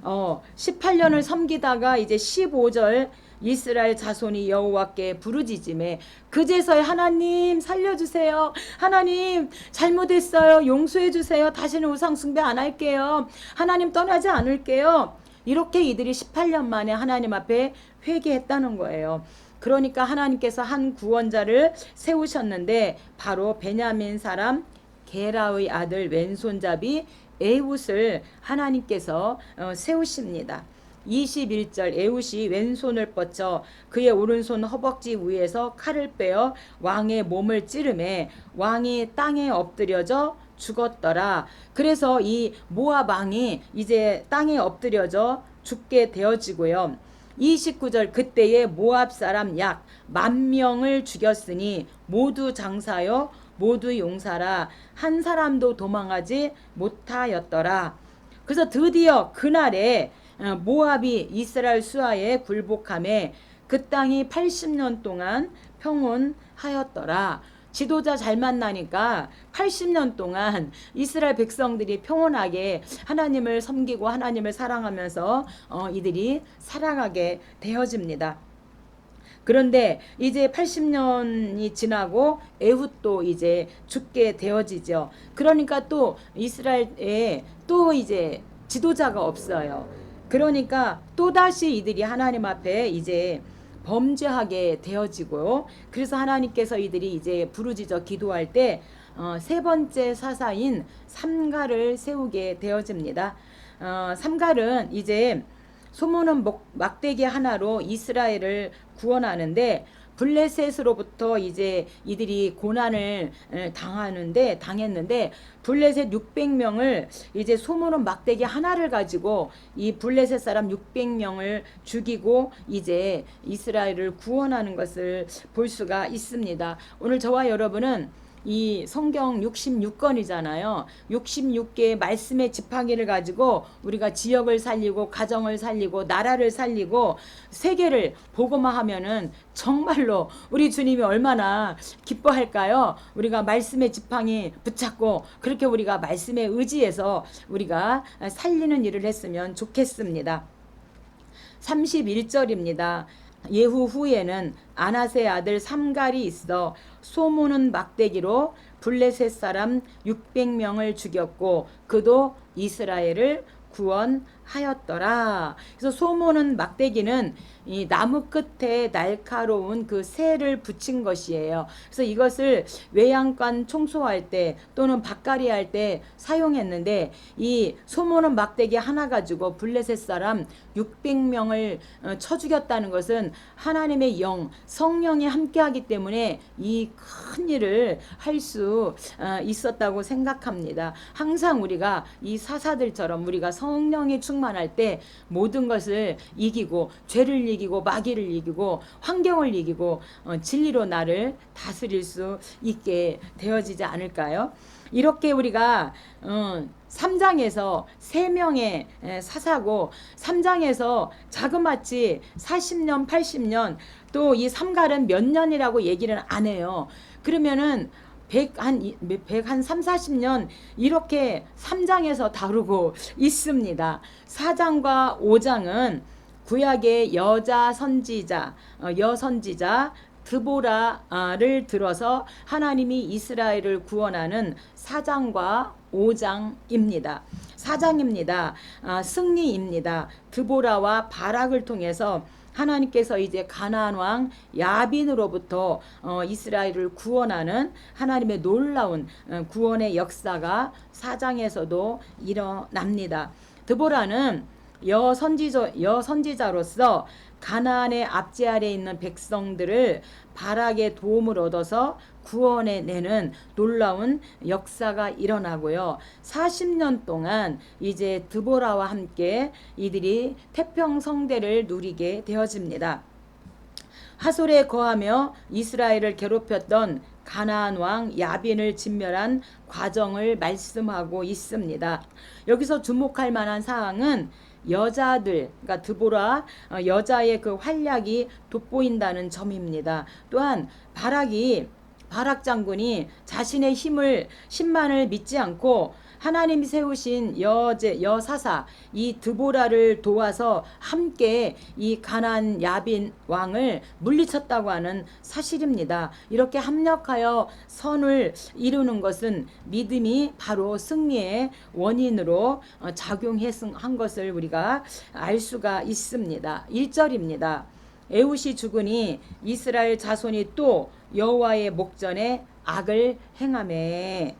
18년을 섬기다가 이제 15절 이스라엘 자손이 여호와께 부르짖음에 그제서야 하나님 살려주세요. 하나님 잘못했어요. 용서해 주세요. 다시는 우상 숭배 안 할게요. 하나님 떠나지 않을게요. 이렇게 이들이 18년 만에 하나님 앞에 회개했다는 거예요. 그러니까 하나님께서 한 구원자를 세우셨는데 바로 베냐민 사람 게라의 아들 왼손잡이 에훗을 하나님께서 세우십니다. 21절 에훗이 왼손을 뻗쳐 그의 오른손 허벅지 위에서 칼을 빼어 왕의 몸을 찌르매 왕이 땅에 엎드려져 죽었더라. 그래서 이 모압 왕이 이제 땅에 엎드려져 죽게 되어지고요. 29절 그때에 모압 사람 약 10,000명을 죽였으니 모두 장사여 모두 용사라. 한 사람도 도망하지 못하였더라. 그래서 드디어 그날에 모압이 이스라엘 수하에 굴복함에 그 땅이 80년 동안 평온하였더라. 지도자 잘 만나니까 80년 동안 이스라엘 백성들이 평온하게 하나님을 섬기고 하나님을 사랑하면서 이들이 살아가게 되어집니다. 그런데 이제 80년이 지나고 에훗도 이제 죽게 되어지죠. 그러니까 또 이스라엘에 또 이제 지도자가 없어요. 그러니까 또다시 이들이 하나님 앞에 이제 범죄하게 되어지고, 그래서 하나님께서 이들이 이제 부르짖어 기도할 때 세 번째 사사인 삼갈을 세우게 되어집니다. 삼갈은 이제 소모는 막대기 하나로 이스라엘을 구원하는데 블레셋으로부터 이제 이들이 고난을 당했는데 블레셋 600명을 이제 소모는 막대기 하나를 가지고 이 블레셋 사람 600명을 죽이고 이제 이스라엘을 구원하는 것을 볼 수가 있습니다. 오늘 저와 여러분은 이 성경 66권이잖아요. 66개의 말씀의 지팡이를 가지고 우리가 지역을 살리고 가정을 살리고 나라를 살리고 세계를 복음화하면은 정말로 우리 주님이 얼마나 기뻐할까요? 우리가 말씀의 지팡이 붙잡고 그렇게 우리가 말씀에 의지해서 우리가 살리는 일을 했으면 좋겠습니다. 31절입니다. 예후 후에는 아낫의 아들 삼갈이 있어 소모는 막대기로 블레셋 사람 600명을 죽였고 그도 이스라엘을 구원하였더라. 그래서 소모는 막대기는 이 나무 끝에 날카로운 그 새를 붙인 것이에요. 그래서 이것을 외양간 청소할 때 또는 밭갈이 할 때 사용했는데 이 소모는 막대기 하나 가지고 블레셋 사람 600명을 쳐 죽였다는 것은 하나님의 영, 성령이 함께하기 때문에 이 큰 일을 할 수 있었다고 생각합니다. 항상 우리가 이 사사들처럼 우리가 성령이 충만할 때 모든 것을 이기고 죄를 이기고 마귀를 이기고 환경을 이기고 진리로 나를 다스릴 수 있게 되어지지 않을까요? 이렇게 우리가 3장에서 3명의 사사고 3장에서 자그마치 40년 80년 또 이 삼갈은 몇 년이라고 얘기를 안 해요. 그러면은 100한 3, 40년 이렇게 3장에서 다루고 있습니다. 4장과 5장은 구약의 여자 선지자, 여선지자 드보라를 들어서 하나님이 이스라엘을 구원하는 4장과 5장입니다. 4장입니다. 승리입니다. 드보라와 바락을 통해서 하나님께서 이제 가나안 왕 야빈으로부터 이스라엘을 구원하는 하나님의 놀라운 구원의 역사가 4장에서도 일어납니다. 드보라는 여선지자로서 가나안의 압제 아래에 있는 백성들을 바락의 도움을 얻어서 구원해내는 놀라운 역사가 일어나고요. 40년 동안 이제 드보라와 함께 이들이 태평성대를 누리게 되어집니다. 하솔에 거하며 이스라엘을 괴롭혔던 가나안 왕 야빈을 진멸한 과정을 말씀하고 있습니다. 여기서 주목할 만한 사항은 여자들, 그러니까 드보라 여자의 그 활약이 돋보인다는 점입니다. 또한 바락 장군이 자신의 힘만을 믿지 않고 하나님이 세우신 여사사 이 드보라를 도와서 함께 이 가나안 야빈 왕을 물리쳤다고 하는 사실입니다. 이렇게 합력하여 선을 이루는 것은 믿음이 바로 승리의 원인으로 작용한 것을 우리가 알 수가 있습니다. 1절입니다. 에훗이 죽으니 이스라엘 자손이 또 여호와의 목전에 악을 행하매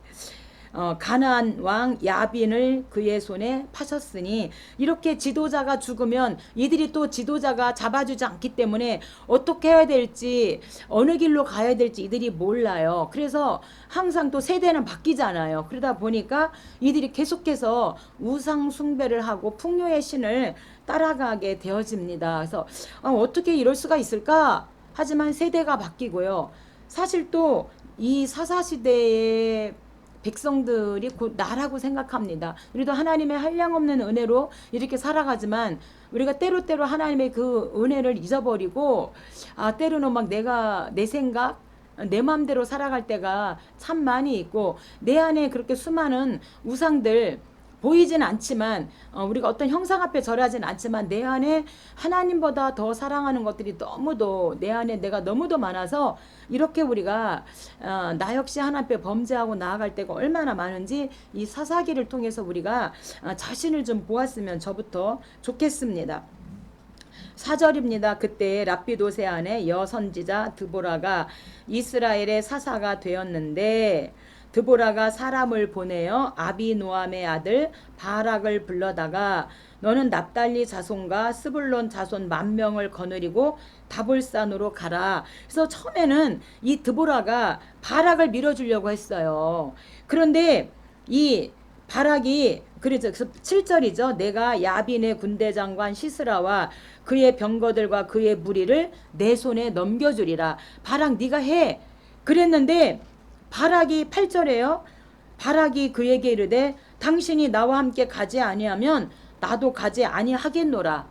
가나안 왕 야빈을 그의 손에 파셨으니 이렇게 지도자가 죽으면 이들이 또 지도자가 잡아주지 않기 때문에 어떻게 해야 될지 어느 길로 가야 될지 이들이 몰라요. 그래서 항상 또 세대는 바뀌잖아요. 그러다 보니까 이들이 계속해서 우상 숭배를 하고 풍요의 신을 따라가게 되어집니다. 그래서 어떻게 이럴 수가 있을까? 하지만 세대가 바뀌고요. 사실 또 이 사사시대의 백성들이 곧 나라고 생각합니다. 우리도 하나님의 한량없는 은혜로 이렇게 살아가지만 우리가 때로때로 하나님의 그 은혜를 잊어버리고 때로는 막 내가 내 생각 내 마음대로 살아갈 때가 참 많이 있고 내 안에 그렇게 수많은 우상들 보이진 않지만 우리가 어떤 형상 앞에 절하진 않지만 내 안에 하나님보다 더 사랑하는 것들이 너무도 내 안에 내가 너무도 많아서 이렇게 우리가 나 역시 하나님 앞에 범죄하고 나아갈 때가 얼마나 많은지 이 사사기를 통해서 우리가 자신을 좀 보았으면 저부터 좋겠습니다. 4절입니다. 그때 랍비도세 안에 여선지자 드보라가 이스라엘의 사사가 되었는데 드보라가 사람을 보내어 아비노함의 아들 바락을 불러다가 너는 납달리 자손과 스불론 자손 10,000명을 거느리고 다볼산으로 가라. 그래서 처음에는 이 드보라가 바락을 밀어주려고 했어요. 그런데 이 바락이 그래서 7절이죠. 내가 야빈의 군대장관 시스라와 그의 병거들과 그의 무리를 내 손에 넘겨주리라. 바락 네가 해. 그랬는데 바락이 8절에요. 바락이 그에게 이르되 당신이 나와 함께 가지 아니하면 나도 가지 아니하겠노라.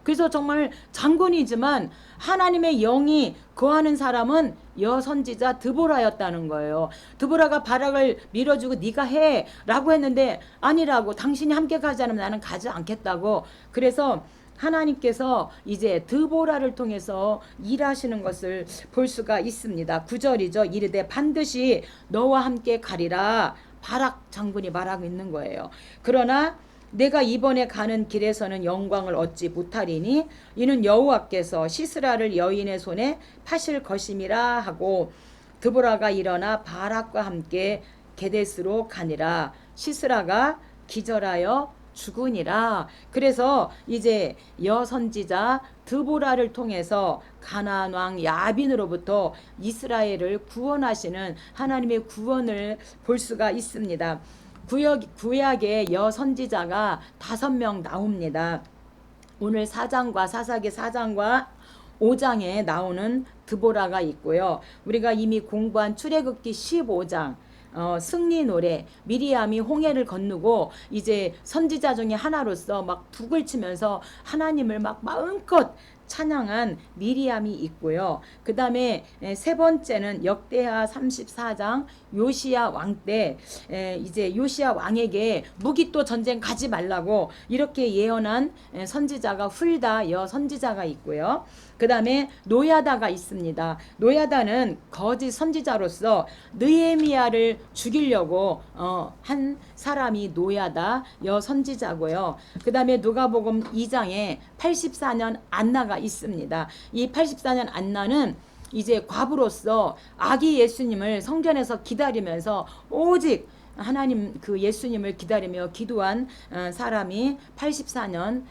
그래서 정말 장군이지만 하나님의 영이 거하는 사람은 여선지자 드보라였다는 거예요. 드보라가 바락을 밀어주고 네가 해 라고 했는데 아니라고, 당신이 함께 가지 않으면 나는 가지 않겠다고. 그래서 하나님께서 이제 드보라를 통해서 일하시는 것을 볼 수가 있습니다. 9절이죠. 이르되 반드시 너와 함께 가리라. 바락 장군이 말하고 있는 거예요. 그러나 내가 이번에 가는 길에서는 영광을 얻지 못하리니 이는 여호와께서 시스라를 여인의 손에 파실 것임이라 하고, 드보라가 일어나 바락과 함께 게데스로 가니라. 시스라가 기절하여 죽으니라. 그래서 이제 여선지자 드보라를 통해서 가나안 왕 야빈으로부터 이스라엘을 구원하시는 하나님의 구원을 볼 수가 있습니다. 구약의 여선지자가 5명 나옵니다. 오늘 4장과 사사기 4장과 5장에 나오는 드보라가 있고요. 우리가 이미 공부한 출애굽기 15장 승리 노래, 미리암이 홍해를 건너고 이제 선지자 중에 하나로서 막 북을 치면서 하나님을 막 마음껏 찬양한 미리암이 있고요. 그 다음에 세 번째는 역대하 34장 요시야 왕 때 이제 요시야 왕에게 무기또 전쟁 가지 말라고 이렇게 예언한 선지자가 훌다 여선지자가 있고요. 그 다음에 노야다가 있습니다. 노야다는 거짓 선지자로서 느헤미야를 죽이려고 한 사람이 노야다 여선지자고요. 그 다음에 누가복음 2장에 84년 안나가 있습니다. 이 84년 안나는 이제 과부로서 아기 예수님을 성전에서 기다리면서 오직 하나님 그 예수님을 기다리며 기도한 사람이 84년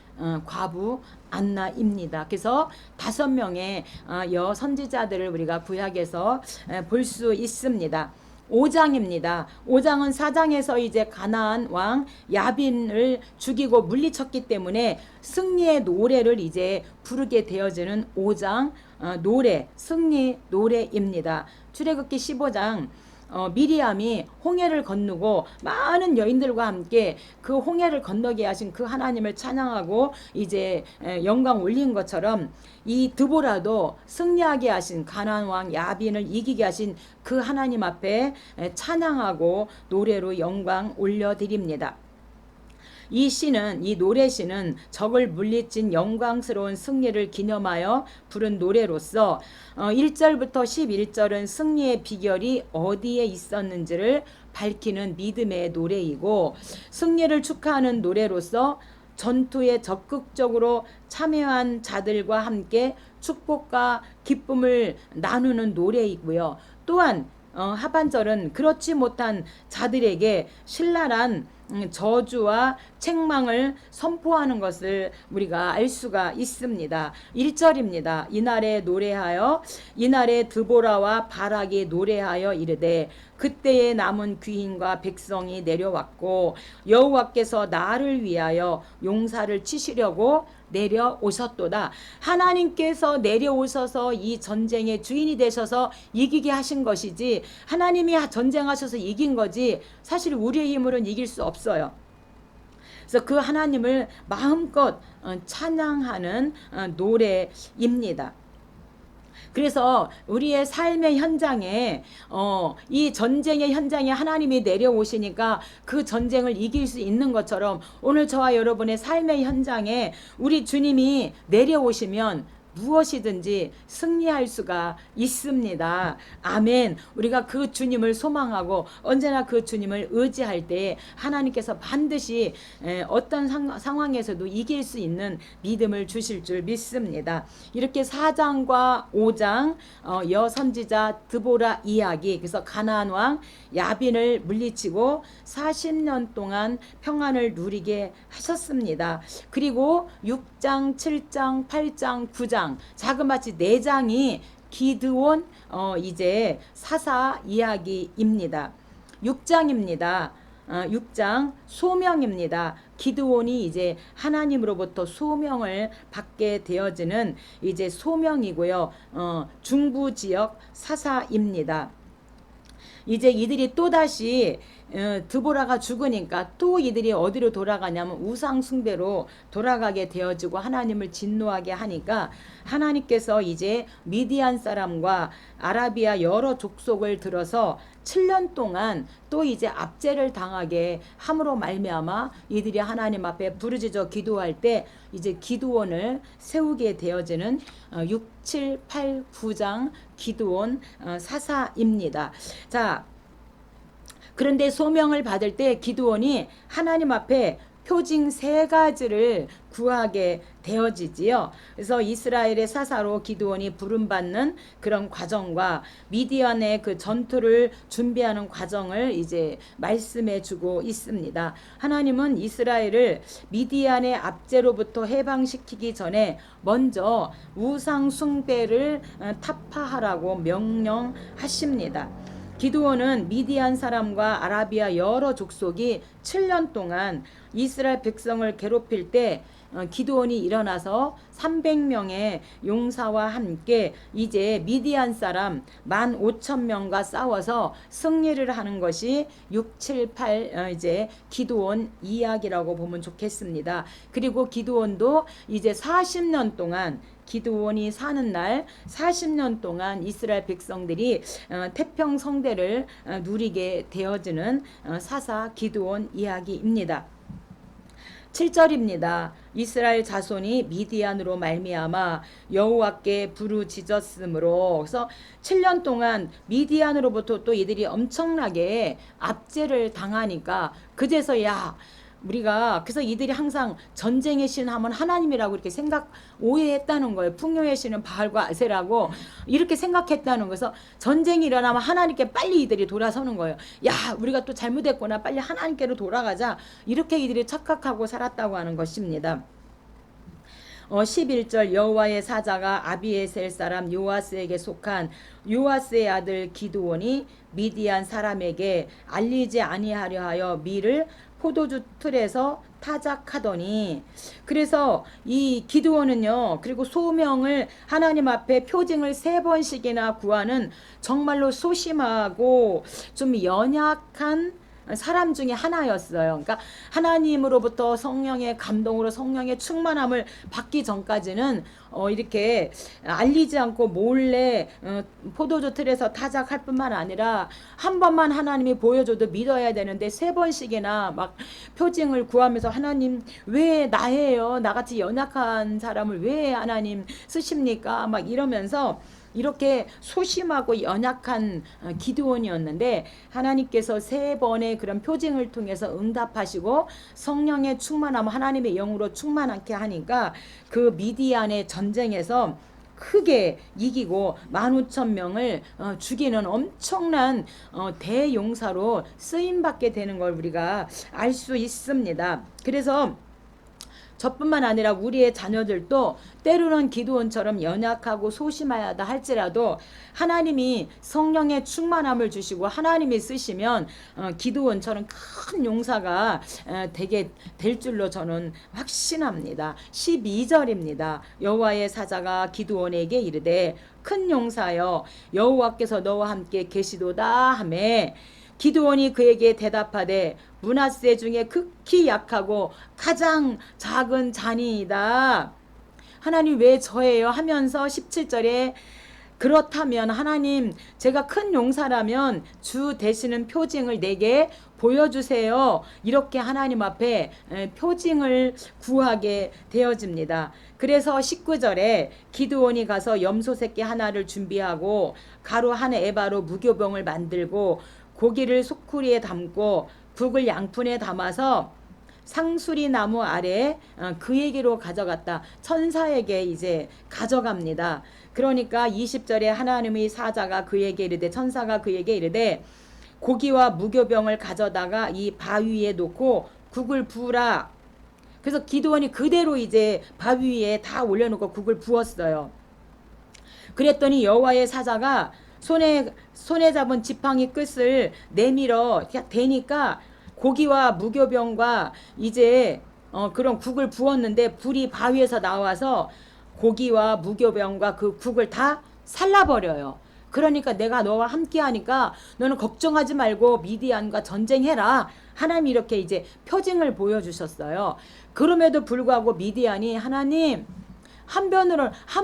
과부 안나입니다. 그래서 5명의 여선지자들을 우리가 구약에서 볼 수 있습니다. 5장입니다. 5장은 4장에서 이제 가나안 왕 야빈을 죽이고 물리쳤기 때문에 승리의 노래를 이제 부르게 되어지는 5장 노래, 승리 노래입니다. 출애굽기 15장 미리암이 홍해를 건너고 많은 여인들과 함께 그 홍해를 건너게 하신 그 하나님을 찬양하고 이제 영광 올린 것처럼 이 드보라도 승리하게 하신 가나안 왕 야빈을 이기게 하신 그 하나님 앞에 찬양하고 노래로 영광 올려드립니다. 이 시는, 이 노래시는 적을 물리친 영광스러운 승리를 기념하여 부른 노래로서 1절부터 11절은 승리의 비결이 어디에 있었는지를 밝히는 믿음의 노래이고, 승리를 축하하는 노래로서 전투에 적극적으로 참여한 자들과 함께 축복과 기쁨을 나누는 노래이고요. 또한 하반절은 그렇지 못한 자들에게 신랄한 저주와 책망을 선포하는 것을 우리가 알 수가 있습니다. 1절입니다. 이날에 노래하여, 이날에 드보라와 바락이 노래하여 이르되 그때에 남은 귀인과 백성이 내려왔고 여호와께서 나를 위하여 용사를 치시려고 내려오셨도다. 하나님께서 내려오셔서 이 전쟁의 주인이 되셔서 이기게 하신 것이지, 하나님이 전쟁하셔서 이긴 거지 사실 우리의 힘으로는 이길 수 없어요. 그래서 그 하나님을 마음껏 찬양하는 노래입니다. 그래서 우리의 삶의 현장에 이 전쟁의 현장에 하나님이 내려오시니까 그 전쟁을 이길 수 있는 것처럼 오늘 저와 여러분의 삶의 현장에 우리 주님이 내려오시면 무엇이든지 승리할 수가 있습니다. 아멘. 우리가 그 주님을 소망하고 언제나 그 주님을 의지할 때 하나님께서 반드시 어떤 상황에서도 이길 수 있는 믿음을 주실 줄 믿습니다. 이렇게 4장과 5장 여선지자 드보라 이야기, 그래서 가나안 왕 야빈을 물리치고 40년 동안 평안을 누리게 하셨습니다. 그리고 6장, 7장, 8장, 9장 자그마치 4장이 기드온 이제 사사 이야기입니다. 6장입니다. 6장 소명입니다. 기드온이 이제 하나님으로부터 소명을 받게 되어지는 이제 소명이고요. 중부 지역 사사입니다. 이제 이들이 또다시 드보라가 죽으니까 또 이들이 어디로 돌아가냐면 우상 숭배로 돌아가게 되어지고 하나님을 진노하게 하니까 하나님께서 이제 미디안 사람과 아라비아 여러 족속을 들어서 7년 동안 또 이제 압제를 당하게 함으로 말미암아 이들이 하나님 앞에 부르짖어 기도할 때 이제 기드온을 세우게 되어지는 6, 7, 8, 9장 기드온 사사입니다. 자, 그런데 소명을 받을 때 기드온이 하나님 앞에 표징 3가지를 구하게 되어지지요. 그래서 이스라엘의 사사로 기드온이 부름받는 그런 과정과 미디안의 그 전투를 준비하는 과정을 이제 말씀해 주고 있습니다. 하나님은 이스라엘을 미디안의 압제로부터 해방시키기 전에 먼저 우상 숭배를 타파하라고 명령하십니다. 기드온은 미디안 사람과 아라비아 여러 족속이 7년 동안 이스라엘 백성을 괴롭힐 때 기드온이 일어나서 300명의 용사와 함께 이제 미디안 사람 15,000명과 싸워서 승리를 하는 것이 6, 7, 8 이제 기드온 이야기라고 보면 좋겠습니다. 그리고 기드온도 이제 40년 동안 기드온이 사는 날 40년 동안 이스라엘 백성들이 태평성대를 누리게 되어지는 사사 기드온 이야기입니다. 7절입니다. 이스라엘 자손이 미디안으로 말미암아 여호와께 부르짖었으므로. 그래서 7년 동안 미디안으로부터 또 이들이 엄청나게 압제를 당하니까 그제서야 우리가 그래서 이들이 항상 전쟁의 신 하면 하나님이라고 이렇게 오해했다는 거예요. 풍요의 신은 바알과 아세라고 이렇게 생각했다는 거에서 전쟁이 일어나면 하나님께 빨리 이들이 돌아서는 거예요. 야, 우리가 또 잘못했구나. 빨리 하나님께로 돌아가자. 이렇게 이들이 착각하고 살았다고 하는 것입니다. 11절 여호와의 사자가 아비에셀 사람 요아스에게 속한 요아스의 아들 기드온이 미디안 사람에게 알리지 아니하려 하여 밀을 포도주 틀에서 타작하더니. 그래서 이 기드온은요, 그리고 소명을 하나님 앞에 표징을 3번씩이나 구하는 정말로 소심하고 좀 연약한 사람 중에 하나였어요. 그러니까 하나님으로부터 성령의 감동으로 성령의 충만함을 받기 전까지는 이렇게 알리지 않고 몰래 포도주 틀에서 타작할 뿐만 아니라 한 번만 하나님이 보여줘도 믿어야 되는데 3번씩이나 막 표징을 구하면서 하나님 왜 나예요? 나같이 연약한 사람을 왜 하나님 쓰십니까? 막 이러면서 이렇게 소심하고 연약한 기드온이었는데 하나님께서 3번의 그런 표징을 통해서 응답하시고 성령의 충만함 하나님의 영으로 충만하게 하니까 그 미디안의 전쟁에서 크게 이기고 15,000명을 죽이는 엄청난 대용사로 쓰임받게 되는 걸 우리가 알 수 있습니다. 그래서 저뿐만 아니라 우리의 자녀들도 때로는 기드온처럼 연약하고 소심하다 할지라도 하나님이 성령의 충만함을 주시고 하나님이 쓰시면 기드온처럼 큰 용사가 되게 될 줄로 저는 확신합니다. 12절입니다. 여호와의 사자가 기드온에게 이르되 큰 용사여 여호와께서 너와 함께 계시도다 하매 기드온이 그에게 대답하되 므낫세 중에 극히 약하고 가장 작은 자니이다. 하나님 왜 저예요? 하면서 17절에 그렇다면 하나님 제가 큰 용사라면 주 되시는 표징을 내게 보여주세요. 이렇게 하나님 앞에 표징을 구하게 되어집니다. 그래서 19절에 기드온이 가서 염소 새끼 하나를 준비하고 가루 한 에바로 무교병을 만들고 고기를 소쿠리에 담고 국을 양푼에 담아서 상수리 나무 아래 그에게로 가져갔다. 천사에게 이제 가져갑니다. 그러니까 20절에 하나님의 사자가 그에게 이르되, 천사가 그에게 이르되 고기와 무교병을 가져다가 이 바위에 놓고 국을 부으라. 그래서 기드온이 그대로 이제 바위 위에 다 올려놓고 국을 부었어요. 그랬더니 여호와의 사자가 손에 잡은 지팡이 끝을 내밀어 대니까 고기와 무교병과 이제 그런 국을 부었는데 불이 바위에서 나와서 고기와 무교병과 그 국을 다 살라버려요. 그러니까 내가 너와 함께 하니까 너는 걱정하지 말고 미디안과 전쟁해라. 하나님이 이렇게 이제 표징을 보여주셨어요. 그럼에도 불구하고 미디안이 하나님 한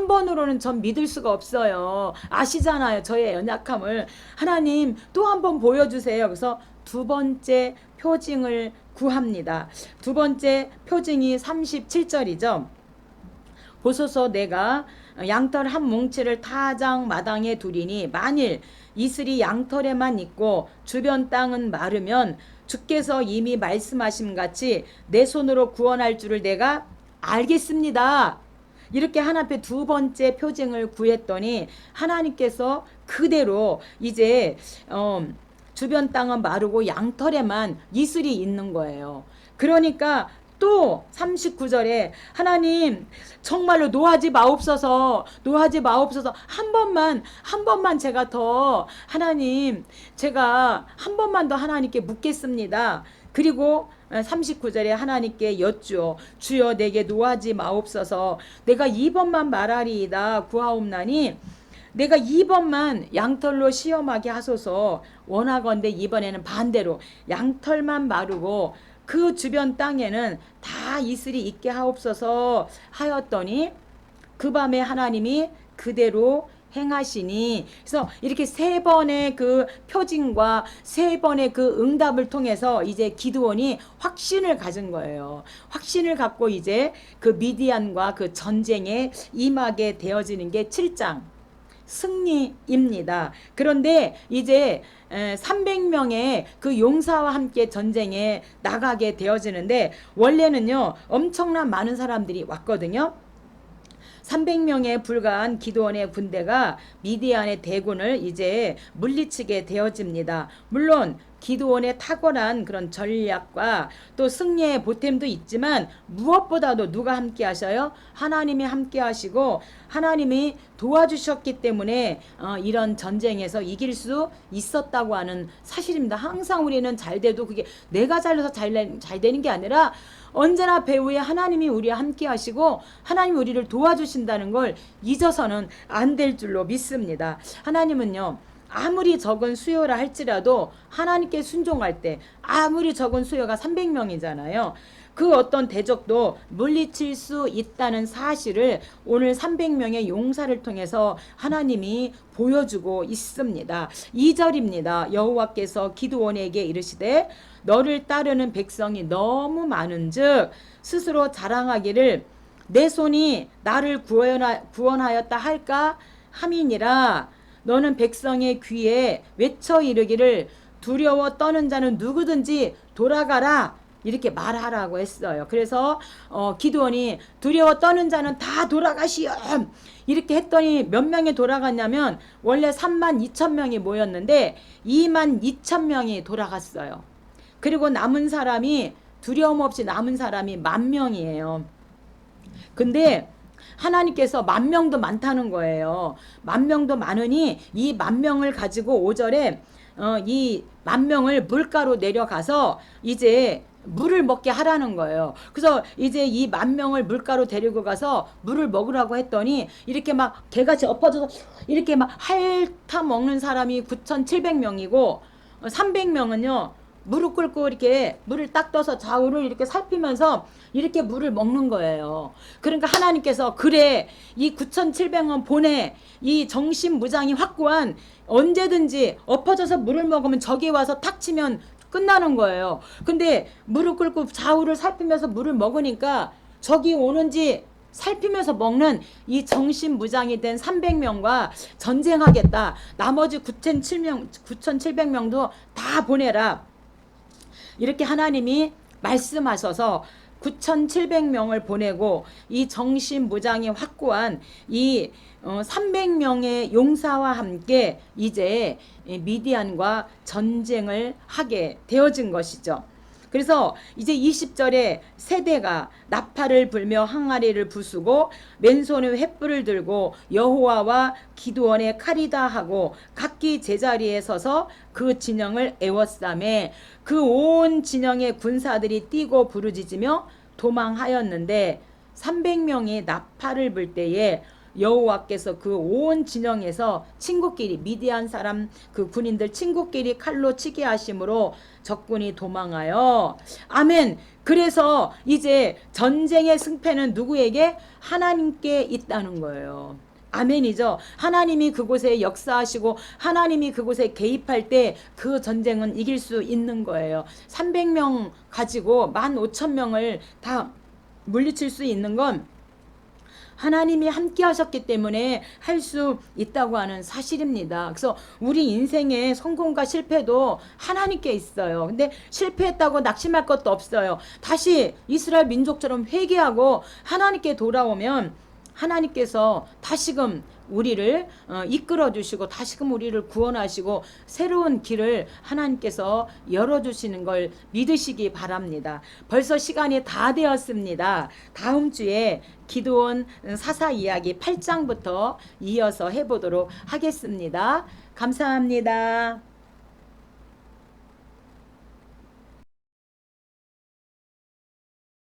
번으로는 전 믿을 수가 없어요. 아시잖아요. 저의 연약함을. 하나님 또 한 번 보여주세요. 그래서 두 번째 표징을 구합니다. 두 번째 표징이 37절이죠. 보소서 내가 양털 한 뭉치를 타장 마당에 두리니 만일 이슬이 양털에만 있고 주변 땅은 마르면 주께서 이미 말씀하심 같이 내 손으로 구원할 줄을 내가 알겠습니다. 이렇게 하나님 앞에 두 번째 표징을 구했더니 하나님께서 그대로 이제 주변 땅은 마르고 양털에만 이슬이 있는 거예요. 그러니까 또 39절에 하나님 정말로 노하지 마옵소서 한 번만 제가 더 하나님 제가 한 번만 더 하나님께 묻겠습니다. 그리고 39절에 하나님께 여쭈어 주여 내게 노하지 마옵소서 내가 2번만 말하리이다 구하옵나니 내가 2번만 양털로 시험하게 하소서 원하건대 이번에는 반대로 양털만 마르고 그 주변 땅에는 다 이슬이 있게 하옵소서 하였더니 그 밤에 하나님이 그대로 행하시니 그래서 이렇게 세 번의 그 표징과 세 번의 그 응답을 통해서 이제 기드온이 확신을 가진 거예요. 확신을 갖고 이제 그 미디안과 그 전쟁에 임하게 되어지는 게 7장 승리입니다. 그런데 이제 300명의 그 용사와 함께 전쟁에 나가게 되어지는데 원래는요 엄청난 많은 사람들이 왔거든요. 300명에 불과한 기드온의 군대가 미디안의 대군을 이제 물리치게 되어집니다. 물론 기드온의 탁월한 그런 전략과 또 승리의 보탬도 있지만 무엇보다도 누가 함께 하셔요? 하나님이 함께 하시고 하나님이 도와주셨기 때문에 이런 전쟁에서 이길 수 있었다고 하는 사실입니다. 항상 우리는 잘 돼도 그게 내가 잘해서 잘 되는 게 아니라 언제나 배후에 하나님이 우리와 함께 하시고 하나님이 우리를 도와주신다는 걸 잊어서는 안 될 줄로 믿습니다. 하나님은요 아무리 적은 수요라 할지라도 하나님께 순종할 때 아무리 적은 수요가 300명이잖아요. 그 어떤 대적도 물리칠 수 있다는 사실을 오늘 300명의 용사를 통해서 하나님이 보여주고 있습니다. 2절입니다. 여호와께서 기드온에게 이르시되 너를 따르는 백성이 너무 많은즉 스스로 자랑하기를 내 손이 나를 구원하였다 할까 함이니라. 너는 백성의 귀에 외쳐 이르기를 두려워 떠는 자는 누구든지 돌아가라 이렇게 말하라고 했어요. 그래서 기드온이 두려워 떠는 자는 다 돌아가시오 이렇게 했더니 몇 명이 돌아갔냐면 원래 32,000명이 모였는데 22,000명이 돌아갔어요. 그리고 남은 사람이 두려움 없이 남은 사람이 10,000명이에요. 근데 하나님께서 10,000명도 많다는 거예요. 10,000명도 많으니 이 10,000명을 가지고 5절에 이 10,000명을 물가로 내려가서 이제 물을 먹게 하라는 거예요. 그래서 이제 이 10,000명을 물가로 데리고 가서 물을 먹으라고 했더니 이렇게 막 개같이 엎어져서 이렇게 막 핥아 먹는 사람이 9,700명이고 300명은요 무릎 꿇고 이렇게 물을 딱 떠서 좌우를 이렇게 살피면서 이렇게 물을 먹는 거예요. 그러니까 하나님께서 그래 이 9,700원 보내 이 정신무장이 확고한 언제든지 엎어져서 물을 먹으면 저기 와서 탁 치면 끝나는 거예요. 근데 무릎 꿇고 좌우를 살피면서 물을 먹으니까 적이 오는지 살피면서 먹는 이 정신무장이 된 300명과 전쟁하겠다. 나머지 9,700명도 다 보내라. 이렇게 하나님이 말씀하셔서 9,700명을 보내고 이 정신무장이 확고한 이 300명의 용사와 함께 이제 미디안과 전쟁을 하게 되어진 것이죠. 그래서 이제 20절에 세대가 나팔을 불며 항아리를 부수고 맨손에 횃불을 들고 여호와와 기드온의 칼이다 하고 각기 제자리에 서서 그 진영을 에워싸매 그 온 진영의 군사들이 뛰고 부르짖으며 도망하였는데 300명이 나팔을 불 때에 여호와께서 그 온 진영에서 친구끼리 미디안 사람 그 군인들 친구끼리 칼로 치게 하심으로 적군이 도망하여 아멘. 그래서 이제 전쟁의 승패는 누구에게? 하나님께 있다는 거예요. 아멘이죠. 하나님이 그곳에 역사하시고 하나님이 그곳에 개입할 때 그 전쟁은 이길 수 있는 거예요. 300명 가지고 15,000명을 다 물리칠 수 있는 건 하나님이 함께 하셨기 때문에 할 수 있다고 하는 사실입니다. 그래서 우리 인생의 성공과 실패도 하나님께 있어요. 근데 실패했다고 낙심할 것도 없어요. 다시 이스라엘 민족처럼 회개하고 하나님께 돌아오면 하나님께서 다시금 우리를 이끌어 주시고 다시금 우리를 구원하시고 새로운 길을 하나님께서 열어주시는 걸 믿으시기 바랍니다. 벌써 시간이 다 되었습니다. 다음 주에 기드온 사사 이야기 8장부터 이어서 해보도록 하겠습니다. 감사합니다.